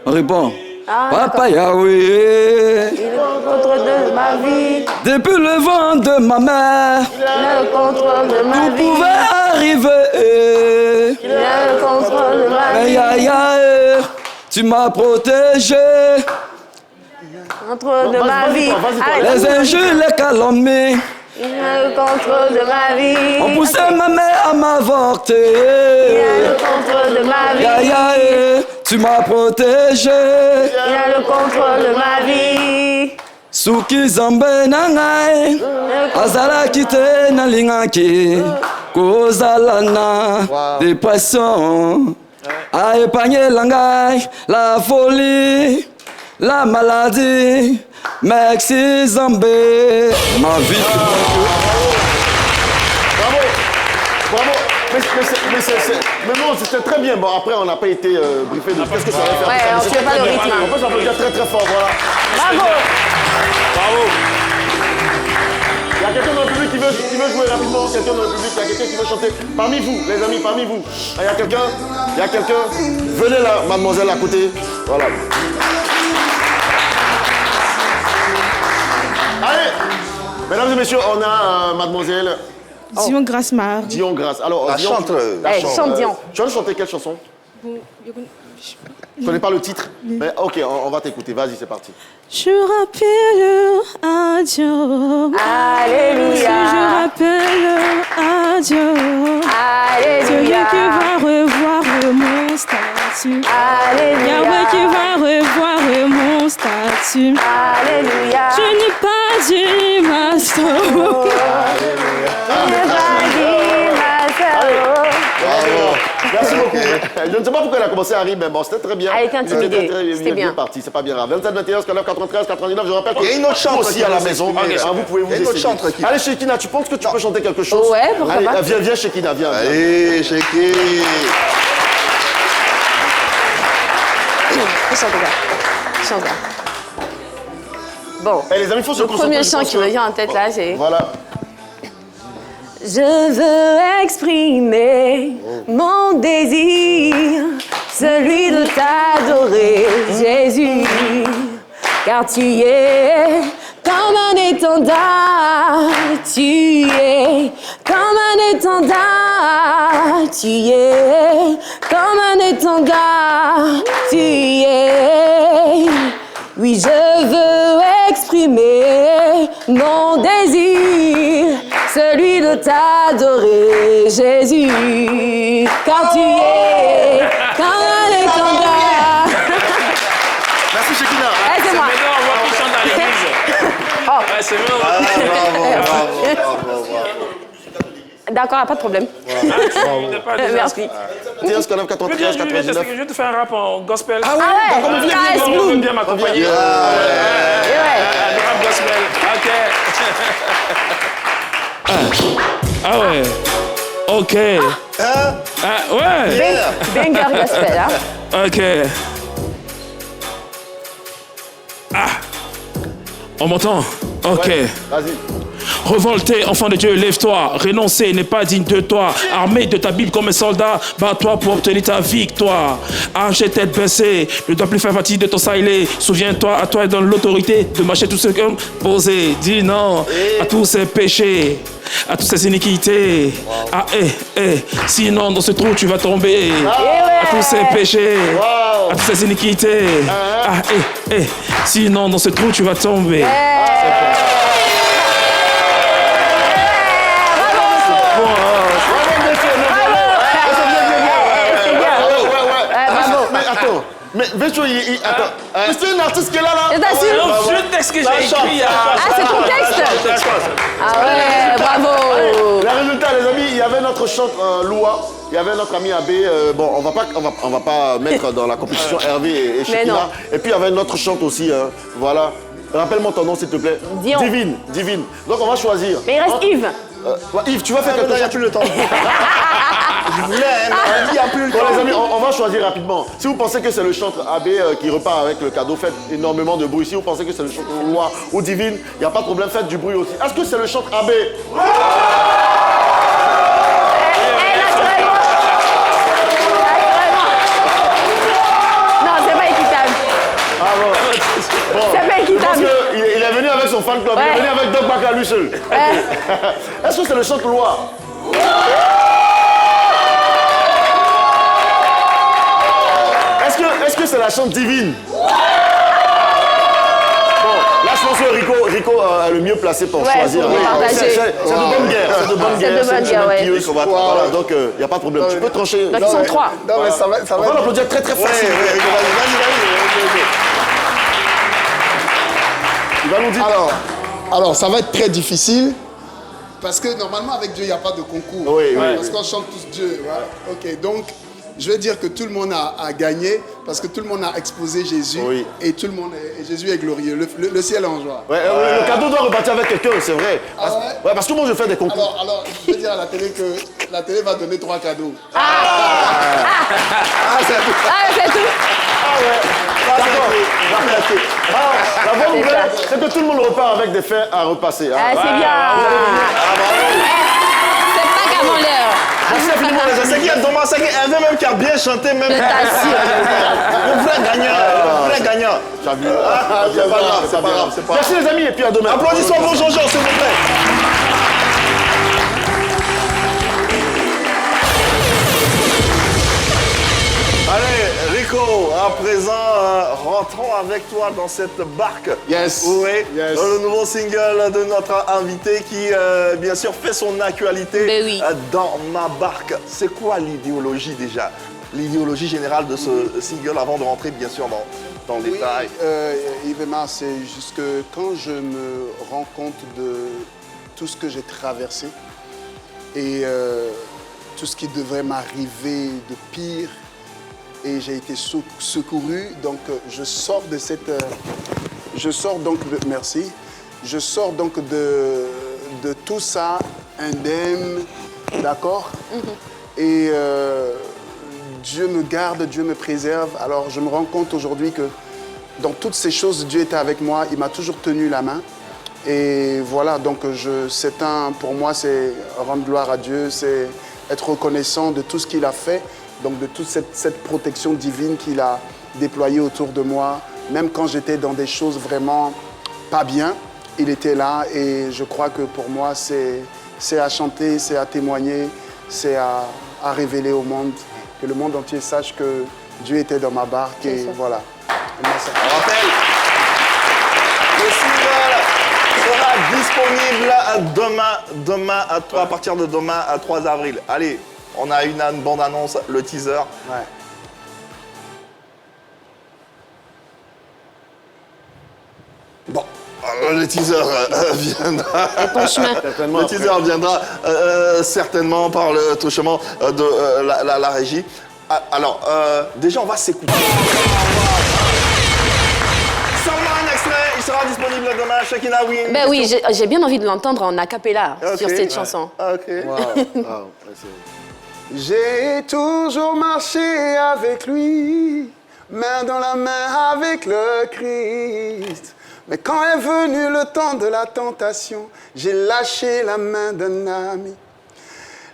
on répond. Ah, Papa Yahweh, il est le contrôle de ma vie. depuis le vent de ma mère, Il a le contrôle de ma tout vie. pouvait arriver. Il a le contrôle de ma Mais vie. Yaya, tu m'as protégé. Contrôle de ma vie. Les injures, les calomnies Il a le contrôle de ma vie. ont poussé ma mère à m'avorter. Il a le contrôle de ma vie. Yaya, tu m'as protégé. Il a le contrôle de ma vie. Suki zambe nangai, azala kite na lingaki, kozala na dépression, a épargné langai, la folie, la maladie, merci zambe, ma vie. Bravo. Mais non, c'était très bien. Bon, après, on n'a pas été briefé de qu'est-ce que ça va faire. Ouais, on ne tient pas le rythme. On peut s'applaudir très très fort, voilà. Bravo. Bravo. Il y a quelqu'un dans le public qui veut jouer rapidement. Quelqu'un dans le public, il y a quelqu'un qui veut chanter. Parmi vous, les amis, parmi vous. Il y a quelqu'un. Venez là, mademoiselle, à côté. Voilà. Allez, mesdames et messieurs, on a mademoiselle... Dion Grasse Mar. Dion Grasse. Alors, La Dion, chantre. Chante Dion. tu vas nous chanter quelle chanson? Je connais pas le titre, mais ok, on va t'écouter. Vas-y, c'est parti. Je rappelle à Dieu. Alléluia. Je rappelle à Dieu. Alléluia. Celui qui va revoir mon statut. Alléluia. Yahweh qui va revoir mon statut. Alléluia. Je n'ai pas dit ma sauve. Merci beaucoup. Je ne sais pas pourquoi elle a commencé à rire, mais bon, c'était très bien. Elle était intimidée. C'était bien parti, c'est pas bien grave. 27, 21, 59, 93, 99, je rappelle que Il y a une autre chantre aussi qui à la va maison. s'exprimer. Vous pouvez vous Il y a une autre essayer. chantre qui- Allez, Shekina, tu penses que tu peux chanter quelque chose? Ouais, pourquoi Allez, pas. viens, Shekina, viens. Allez, Sheki. Chante. Bon. Eh, les amis, il faut se Le concentrer, premier je chant pense qui que- revient en tête là, c'est... Voilà. Je veux exprimer mon désir, celui de t'adorer, Jésus, car tu es comme un étendard, tu es comme un étendard, tu es comme un étendard, tu es. Oui, je veux exprimer mon désir, celui de t'adorer, Jésus, car tu es comme un étendard. Merci, Shekina. Eh, c'est moi. Maintenant, on voit qui chante dans l'église. Oh. Ouais, c'est mieux. D'accord, pas de problème. Merci. 15, 49, 93, 99. Je vais te faire un rap en gospel. Ah ouais, D'accord, mais KS on Bloom. veut bien m'accompagner. Ouais. Le rap gospel. Ok. Ah ouais. Ok. Ah ouais. Banger gospel, hein. Ok. On m'entend? Ok. Ouais, vas-y. Revolté, enfant de Dieu, lève-toi. Renoncer n'est pas digne de toi. Armé de ta Bible comme un soldat, bats-toi pour obtenir ta victoire. Arrête tête baissée, ne dois plus faire partie de ton sailé. Souviens-toi, à toi dans l'autorité de marcher tout ce comme posé. Dis non à tous ces péchés, à toutes ces iniquités. Ah, sinon, dans ce trou, tu vas tomber. À tous ces péchés, à toutes ces iniquités. Ah, sinon, dans ce trou, tu vas tomber. Mais Vécho, attends. C'est une artiste qui est là, là. Je t'assure. C'est le texte que j'ai écrit. Ah, c'est ton texte? Ah ouais, bravo. Le résultat, les amis, il y avait notre chante Loua. Il y avait notre ami Abbé. Bon, on va pas mettre dans la compétition Hervé et Shekina. Et puis il y avait notre chante aussi. Voilà. Rappelle-moi ton nom, s'il te plaît. Dion. Divine. Donc on va choisir. Mais il reste Yves. Yves, tu vas faire quelque chose. Il n'y a plus le temps. Je voulais, il n'y a plus le temps. Bon, les amis, on va choisir rapidement. Si vous pensez que c'est le chantre Abbé qui repart avec le cadeau, faites énormément de bruit. Si vous pensez que c'est le chantre Loua ou Divine, il n'y a pas de problème, faites du bruit aussi. Est-ce que c'est le chantre Abbé? Non, c'est pas équitable. Ah bon. C'est pas équitable. Parce qu'il est venu avec son fan club, il est venu avec Doc Baka lui seul. Est-ce que c'est le chantre Loua? Est-ce que c'est la chante Divine? Bon, là je pense que Rico est le mieux placé pour choisir. C'est de bonne guerre. C'est de bonne guerre, ouais. Voilà, donc il n'y a pas de problème. Tu peux trancher. Donc ils sont 3. Non, mais ça va On va l'applaudir très facile. Il va nous dire. Alors, ça va être très difficile. Parce que normalement, avec Dieu, il n'y a pas de concours. Oui. Parce qu'on chante tous Dieu. Voilà. Ok, donc, je vais dire que tout le monde a gagné parce que tout le monde a exposé Jésus. Oui. Et tout le monde et Jésus est glorieux. Le ciel est en joie. Le cadeau doit repartir avec quelqu'un, c'est vrai. Parce que moi, je fais des concours. Alors, je vais dire à la télé que la télé va donner 3 cadeaux. C'est tout. La bonne nouvelle, c'est que tout le monde repart avec des faits à repasser. Ah, c'est bien. C'est pas qu'avant l'heure. Merci infiniment les gens. C'est qu'il y a Thomas, c'est qu'il y avait même qui a bien chanté, même. Je t'assure. Le vrai gagnant. Tu as vu? C'est pas grave. Merci les amis et puis à demain. Applaudissements pour Jean-Jean, s'il vous plaît. Allez, Rico, à présent, rentrons avec toi dans cette barque. Yes. Oui, Yes. dans le nouveau single de notre invité qui, bien sûr, fait son actualité Ben oui. dans ma barque. C'est quoi l'idéologie déjà? L'idéologie générale de ce single avant de rentrer, bien sûr, dans le détail. Yves Emma, c'est juste que quand je me rends compte de tout ce que j'ai traversé et tout ce qui devrait m'arriver de pire, et j'ai été secouru, donc je sors de cette... je sors donc de tout ça indemne, d'accord? Et Dieu me garde, Dieu me préserve. Alors je me rends compte aujourd'hui que dans toutes ces choses, Dieu était avec moi, il m'a toujours tenu la main. Et voilà, donc pour moi, c'est rendre gloire à Dieu, c'est être reconnaissant de tout ce qu'il a fait. Donc de toute cette protection divine qu'il a déployée autour de moi. Même quand j'étais dans des choses vraiment pas bien, il était là. Et je crois que pour moi, c'est à chanter, c'est à témoigner, c'est à révéler au monde. Que le monde entier sache que Dieu était dans ma barque. Et voilà. On rappelle, le single sera disponible demain à partir de demain à 3 avril. Allez. On a une bande-annonce, le teaser. Ouais. Bon, le teaser viendra. Ton chemin. Le teaser viendra certainement par le touchement de la régie. Alors, déjà, on va s'écouter. Seulement un extrait, il sera disponible demain. Shekina, oui. Ben oui, j'ai bien envie de l'entendre en a cappella sur cette chanson. Ok. J'ai toujours marché avec lui, main dans la main avec le Christ. Mais quand est venu le temps de la tentation, j'ai lâché la main d'un ami.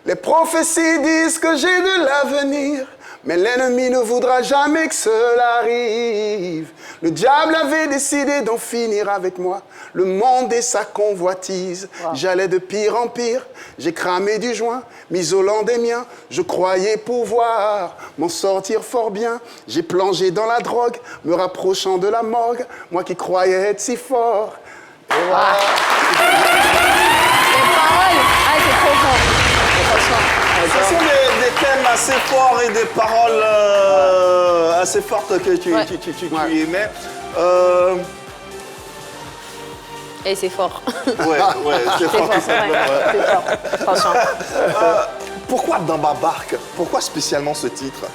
Les prophéties disent que j'ai de l'avenir, mais l'ennemi ne voudra jamais que cela arrive. Le diable avait décidé d'en finir avec moi, le monde et sa convoitise. Wow. J'allais de pire en pire, j'ai cramé du joint, m'isolant des miens. Je croyais pouvoir m'en sortir fort bien. J'ai plongé dans la drogue, me rapprochant de la morgue, moi qui croyais être si fort. Wow. Les paroles, c'est trop fort. Ce sont des thèmes assez forts et des paroles assez fortes que tu émets. Et c'est fort. Ouais, c'est fort. C'est fort, franchement. Pourquoi Dans ma barque? Pourquoi spécialement ce titre?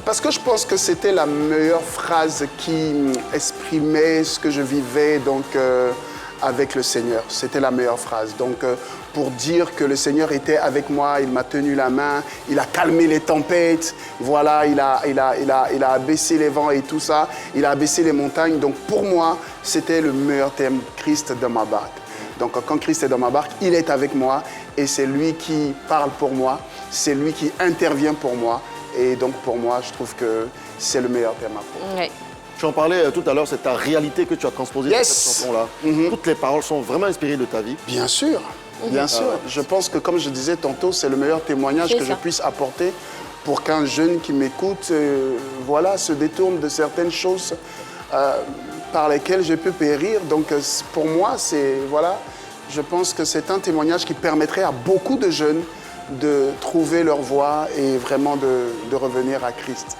Parce que je pense que c'était la meilleure phrase qui exprimait ce que je vivais donc, avec le Seigneur. C'était la meilleure phrase. Donc, pour dire que le Seigneur était avec moi, il m'a tenu la main, il a calmé les tempêtes, voilà, il a abaissé les vents et tout ça, il a abaissé les montagnes. Donc, pour moi, c'était le meilleur thème, Christ dans ma barque. Donc, quand Christ est dans ma barque, il est avec moi et c'est lui qui parle pour moi, c'est lui qui intervient pour moi. Et donc, pour moi, je trouve que c'est le meilleur thème à prendre. Oui. Tu en parlais tout à l'heure, c'est ta réalité que tu as transposée dans cette chanson-là. Toutes les paroles sont vraiment inspirées de ta vie. Bien sûr, bien sûr. Je pense que, comme je disais tantôt, c'est le meilleur témoignage que je puisse apporter pour qu'un jeune qui m'écoute voilà, se détourne de certaines choses par lesquelles je peux périr. Donc, pour moi, voilà, je pense que c'est un témoignage qui permettrait à beaucoup de jeunes de trouver leur voie et vraiment de revenir à Christ.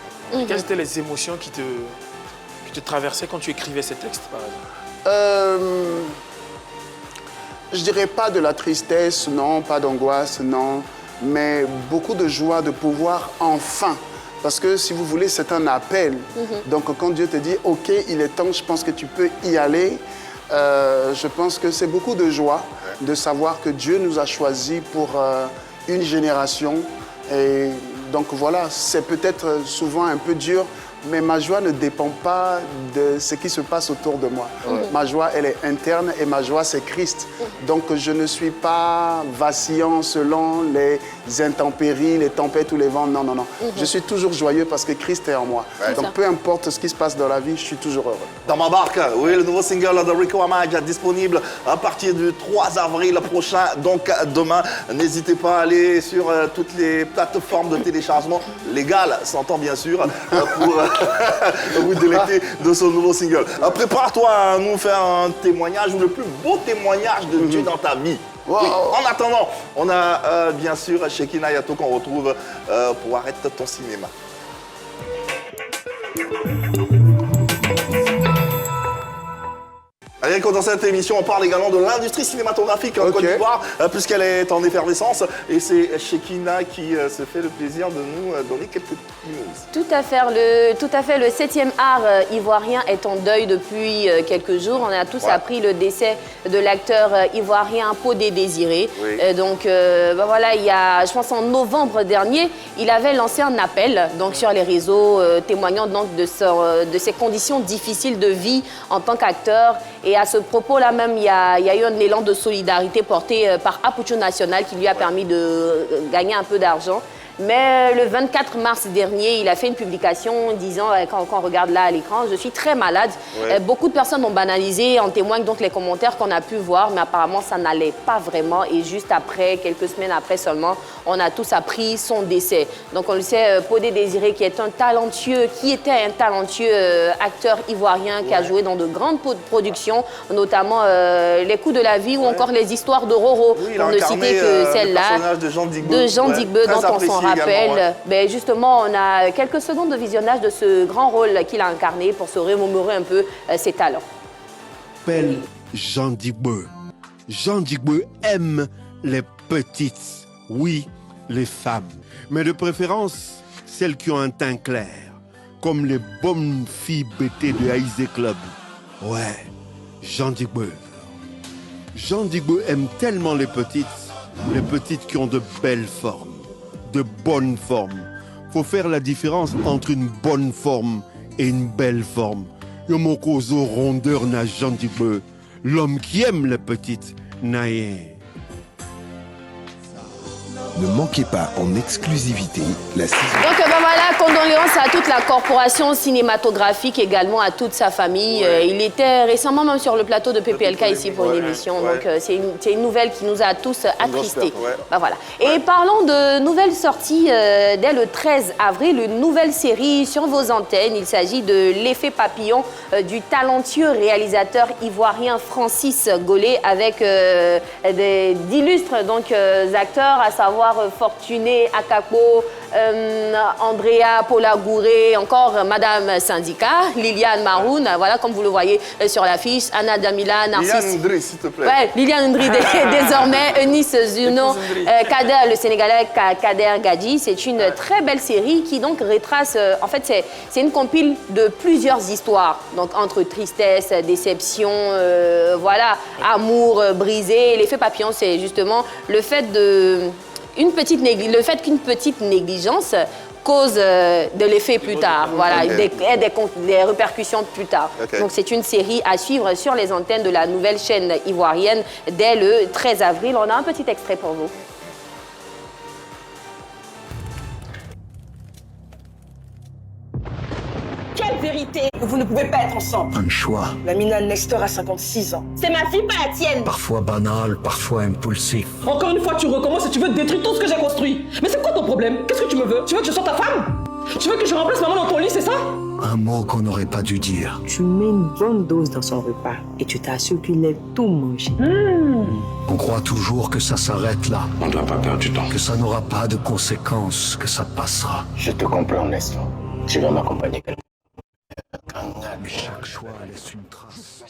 Quelles étaient les émotions qui te traversaient quand tu écrivais ces textes, par exemple? Je dirais pas de la tristesse, non, pas d'angoisse, non, mais beaucoup de joie de pouvoir enfin. Parce que si vous voulez, c'est un appel. Donc quand Dieu te dit, OK, il est temps, je pense que tu peux y aller, je pense que c'est beaucoup de joie de savoir que Dieu nous a choisis pour une génération. Et donc voilà, c'est peut-être souvent un peu dur, mais ma joie ne dépend pas de ce qui se passe autour de moi. Ma joie, elle est interne et ma joie, c'est Christ. Donc, je ne suis pas vacillant selon les intempéries, les tempêtes ou les vents. Non, non, non. Je suis toujours joyeux parce que Christ est en moi. Donc, peu importe ce qui se passe dans la vie, je suis toujours heureux. Dans ma barque, oui, le nouveau single de Rico Amage est disponible à partir du 3 avril prochain. Donc, demain, n'hésitez pas à aller sur toutes les plateformes de téléchargement légales, s'entend bien sûr, pour vous délecter de ce nouveau single. Prépare-toi à nous faire un témoignage ou le plus beau témoignage de Dieu dans ta vie. Wow. Oui. En attendant, on a bien sûr Shekinah Yato qu'on retrouve pour Arrête ton cinéma. Allez, dans cette émission, on parle également de l'industrie cinématographique en Côte d'Ivoire, puisqu'elle est en effervescence. Et c'est Shekinah qui se fait le plaisir de nous donner quelques news. Tout à fait. Le 7e art ivoirien est en deuil depuis quelques jours. On a tous appris le décès de l'acteur ivoirien Podé Désiré. Oui. Donc, voilà, il y a, je pense en novembre dernier, il avait lancé un appel donc, sur les réseaux témoignant donc, de ses conditions difficiles de vie en tant qu'acteur. Et à ce propos-là même, il y a eu un élan de solidarité porté par Apucho National qui lui a permis de gagner un peu d'argent. Mais le 24 mars dernier, il a fait une publication disant, quand on regarde là à l'écran, je suis très malade. Beaucoup de personnes ont banalisé, en témoignent donc les commentaires qu'on a pu voir, mais apparemment ça n'allait pas vraiment. Et juste après, quelques semaines après seulement, on a tous appris son décès. Donc on le sait, Podé Désiré qui était un talentueux acteur ivoirien qui a joué dans de grandes productions, notamment Les Coups de la Vie ou encore Les Histoires de Roro, pour ne citer que celle-là, de Jean Digbeu, dont on s'en rappelle. Ben justement, on a quelques secondes de visionnage de ce grand rôle qu'il a incarné pour se remémorer un peu ses talents. Appelle Jean Digbeu. Jean Digbeu aime les petites, oui, les femmes, mais de préférence celles qui ont un teint clair, comme les bonnes filles bêtées de Haïzé Club. Ouais, Jean Digbeu. Jean Digbeu aime tellement les petites qui ont de belles formes. De bonnes formes. Faut faire la différence entre une bonne forme et une belle forme. Yomokozo rondeur na Jandigbe, l'homme qui aime les petites naïens. Ne manquez pas en exclusivité la saison. Donc ben voilà, condoléances à toute la corporation cinématographique, également à toute sa famille. Il était récemment même sur le plateau de PPLK ici pour une émission. Donc c'est une nouvelle qui nous a tous attristés. Ben voilà. Et parlons de nouvelles sorties dès le 13 avril, une nouvelle série sur vos antennes. Il s'agit de L'Effet Papillon du talentueux réalisateur ivoirien Francis Gollet avec d'illustres acteurs, à savoir Fortuné Akapo, Andrea Polagouré, encore Madame Syndicat, Liliane Maroun, voilà comme vous le voyez sur l'affiche, Anna Damila, Narcisse. Liliane Ndri, s'il te plaît. Ouais, Liliane Ndri désormais, Eunice Zuno, Kader, le Sénégalais Kader Gadji. C'est une très belle série qui donc retrace, en fait c'est une compile de plusieurs histoires, donc entre tristesse, déception, voilà, amour brisé. L'effet papillon, c'est justement le fait qu'une petite négligence cause de l'effet plus tard, voilà, des répercussions plus tard. Donc c'est une série à suivre sur les antennes de la nouvelle chaîne ivoirienne dès le 13 avril. On a un petit extrait pour vous. Quelle vérité! Vous ne pouvez pas être ensemble. Un choix. Lamina Nestor a 56 ans. C'est ma fille, pas la tienne. Parfois banal, parfois impulsif. Encore une fois, tu recommences et tu veux détruire tout ce que j'ai construit. Mais c'est quoi ton problème? Qu'est-ce que tu me veux? Tu veux que je sois ta femme? Tu veux que je remplace maman dans ton lit, c'est ça? Un mot qu'on n'aurait pas dû dire. Tu mets une bonne dose dans son repas et tu t'assures qu'il ait tout mangé. On croit toujours que ça s'arrête là. On ne doit pas perdre du temps. Que ça n'aura pas de conséquences, que ça passera. Je te comprends, Nestor. Tu vas m'accompagner. Mais chaque choix laisse une trace.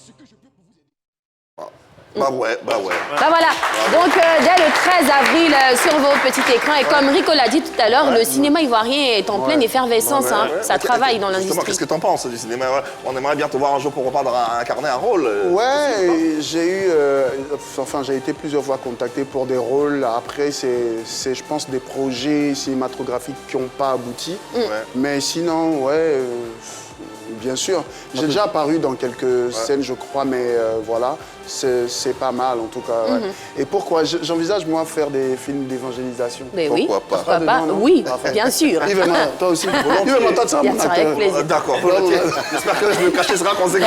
Bah ouais. Bah voilà, donc dès le 13 avril sur vos petits écrans, et comme Rico l'a dit tout à l'heure, le cinéma ivoirien est en pleine effervescence, ça travaille dans l'industrie. Qu'est-ce que tu en penses du cinéma? On aimerait bien te voir un jour pour reprendre incarner un rôle. Ouais, j'ai eu, j'ai été plusieurs fois contacté pour des rôles. Après, c'est je pense, des projets cinématographiques qui n'ont pas abouti. Mais sinon, bien sûr. J'ai déjà apparu dans quelques scènes, je crois, mais voilà, c'est pas mal en tout cas. Et pourquoi? J'envisage moi faire des films d'évangélisation. Mais oui, pourquoi pas? Oui, bien sûr. Yves, toi aussi, Yves, m'entends ça, mon acteur. Avec plaisir. D'accord, j'espère que je me cacher sera conséquent.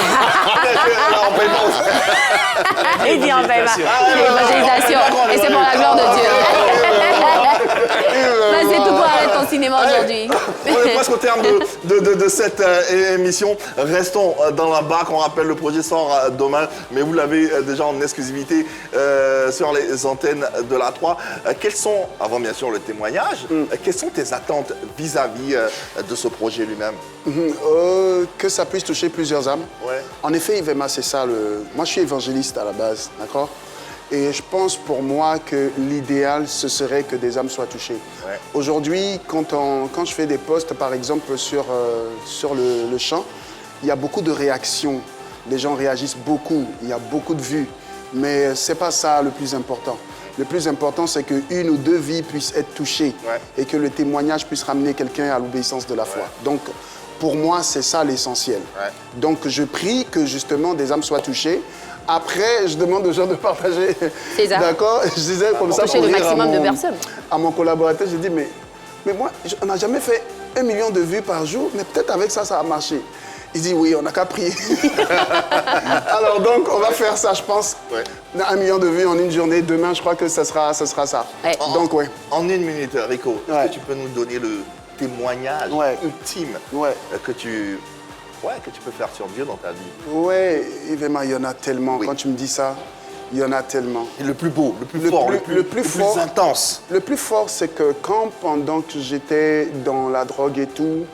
On paye pas. Il dit on paye pas. L'évangélisation, et c'est pour la gloire de Dieu. C'est tout pour arrêter ton cinéma aujourd'hui. On est presque au terme de cette émission. Restons dans la BAC. On rappelle, le projet sort demain, mais vous l'avez déjà en exclusivité sur les antennes de la 3. Quels sont, avant bien sûr le témoignage, quelles sont tes attentes vis-à-vis de ce projet lui-même? Que ça puisse toucher plusieurs âmes. En effet, Ivema, c'est ça. Moi, je suis évangéliste à la base, d'accord? Et je pense pour moi que l'idéal, ce serait que des âmes soient touchées. Aujourd'hui, quand je fais des posts, par exemple, sur le chant, il y a beaucoup de réactions. Les gens réagissent beaucoup, il y a beaucoup de vues. Mais ce n'est pas ça le plus important. Le plus important, c'est qu'une ou deux vies puissent être touchées et que le témoignage puisse ramener quelqu'un à l'obéissance de la foi. Donc, pour moi, c'est ça l'essentiel. Donc, je prie que justement des âmes soient touchées. Après, je demande aux gens de partager. C'est ça. D'accord? Je disais comme ça pour le maximum de personnes. À mon collaborateur, j'ai dit, mais moi, on n'a jamais fait 1 million de vues par jour, mais peut-être avec ça, ça a marché. Il dit, oui, on n'a qu'à prier. Alors donc, on va faire ça, je pense. 1 million de vues en une journée. Demain, je crois que ce sera ça. Donc, En 1 minute, Rico, est-ce que tu peux nous donner le témoignage ultime que tu peux faire sur Dieu dans ta vie? Oui, Yvema, il y en a tellement. Quand tu me dis ça, il y en a tellement. Et le plus beau, le plus fort, le plus intense. Le plus fort, c'est que pendant que j'étais dans la drogue et tout,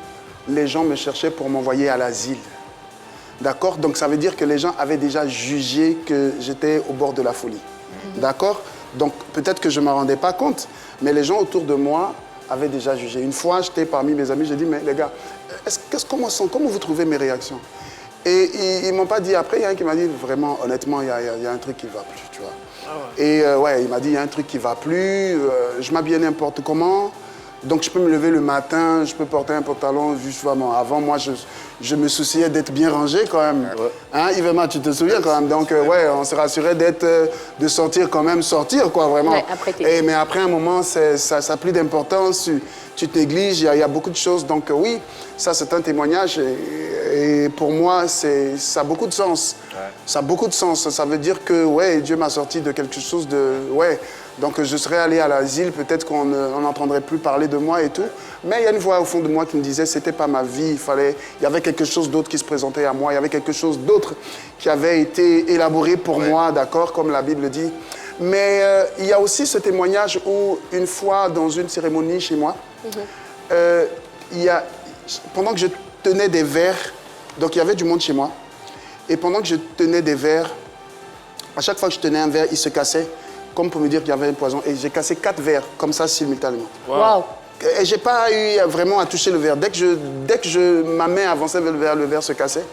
les gens me cherchaient pour m'envoyer à l'asile. D'accord? Donc ça veut dire que les gens avaient déjà jugé que j'étais au bord de la folie. D'accord? Donc peut-être que je ne m'en rendais pas compte, mais les gens autour de moi avaient déjà jugé. Une fois, j'étais parmi mes amis, j'ai dit, mais les gars, comment vous trouvez mes réactions? Et ils ne m'ont pas dit. Après, il y a un qui m'a dit, vraiment, honnêtement, il y a un truc qui ne va plus, tu vois. Et il m'a dit, il y a un truc qui ne va plus, je m'habillais n'importe comment, Donc je peux me lever le matin, je peux porter un pantalon juste vraiment. Avant, moi, je me souciais d'être bien rangé quand même. Hein, Yves-Emma, tu te souviens quand même. Donc ouais, on se rassurait de sortir quand même, quoi, vraiment. Ouais, mais après un moment, ça n'a plus d'importance. Tu te négliges, il y a beaucoup de choses. Donc oui, ça c'est un témoignage. Et pour moi, ça a beaucoup de sens. Ouais. Ça a beaucoup de sens. Ça veut dire que ouais, Dieu m'a sorti de quelque chose de... Ouais. Donc je serais allé à l'asile, peut-être qu'on n'entendrait plus parler de moi et tout. Mais il y a une voix au fond de moi qui me disait que ce n'était pas ma vie. Il y avait quelque chose d'autre qui se présentait à moi. Il y avait quelque chose d'autre qui avait été élaboré pour moi, d'accord, comme la Bible dit. Mais il y a aussi ce témoignage où, une fois, dans une cérémonie chez moi, pendant que je tenais des verres, donc il y avait du monde chez moi, et pendant que je tenais des verres, à chaque fois que je tenais un verre, il se cassait, comme pour me dire qu'il y avait un poison. Et j'ai cassé 4 verres, comme ça, simultanément. Wow. Et j'ai pas eu vraiment à toucher le verre. Dès que ma main avançait vers le verre se cassait.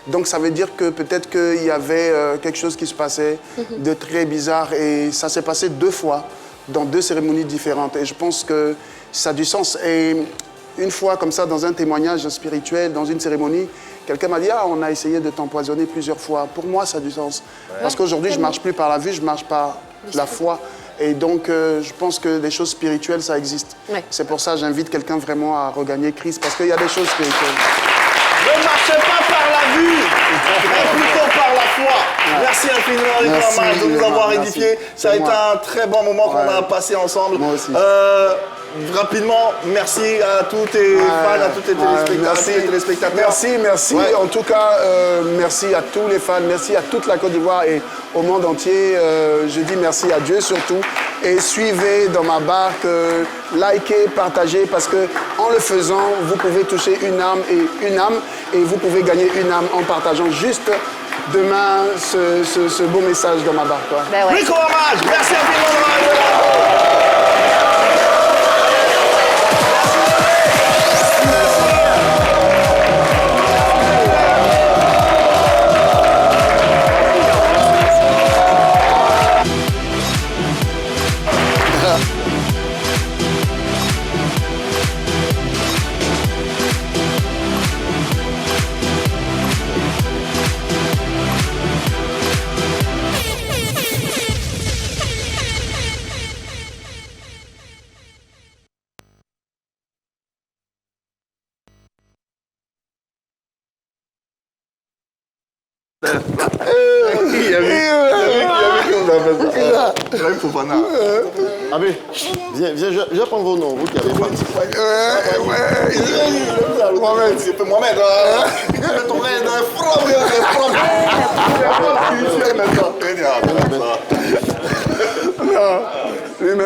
Donc ça veut dire que peut-être qu'il y avait quelque chose qui se passait de très bizarre. Et ça s'est passé 2 fois, dans 2 cérémonies différentes. Et je pense que ça a du sens. Et une fois, comme ça, dans un témoignage spirituel, dans une cérémonie, quelqu'un m'a dit « Ah, on a essayé de t'empoisonner plusieurs fois. » Pour moi, ça a du sens. Ouais. Parce qu'aujourd'hui, je ne marche plus par la vue, je marche par la foi. Et donc, je pense que des choses spirituelles, ça existe. Ouais. C'est pour ça que j'invite quelqu'un vraiment à regagner Christ, parce qu'il y a des choses spirituelles. Ne marchez pas par la vue, mais plutôt par la foi. Ouais. Merci infiniment, Rico Amage, de nous avoir édifiés. Ça a été un très bon moment qu'on a passé ensemble. Moi aussi. Rapidement, merci à tous tes fans, à tous tes téléspectateurs. Merci. Ouais. En tout cas, merci à tous les fans, merci à toute la Côte d'Ivoire et au monde entier. Je dis merci à Dieu surtout. Et suivez dans ma barque, likez, partagez, parce que en le faisant, vous pouvez toucher une âme, et vous pouvez gagner une âme en partageant juste demain ce beau message dans ma barque. Ben ouais. Rico Amage, merci infiniment. Abbé, viens, je vais prendre vos noms, vous qui avez participé. Mohamed, ton aide, non, lui-même.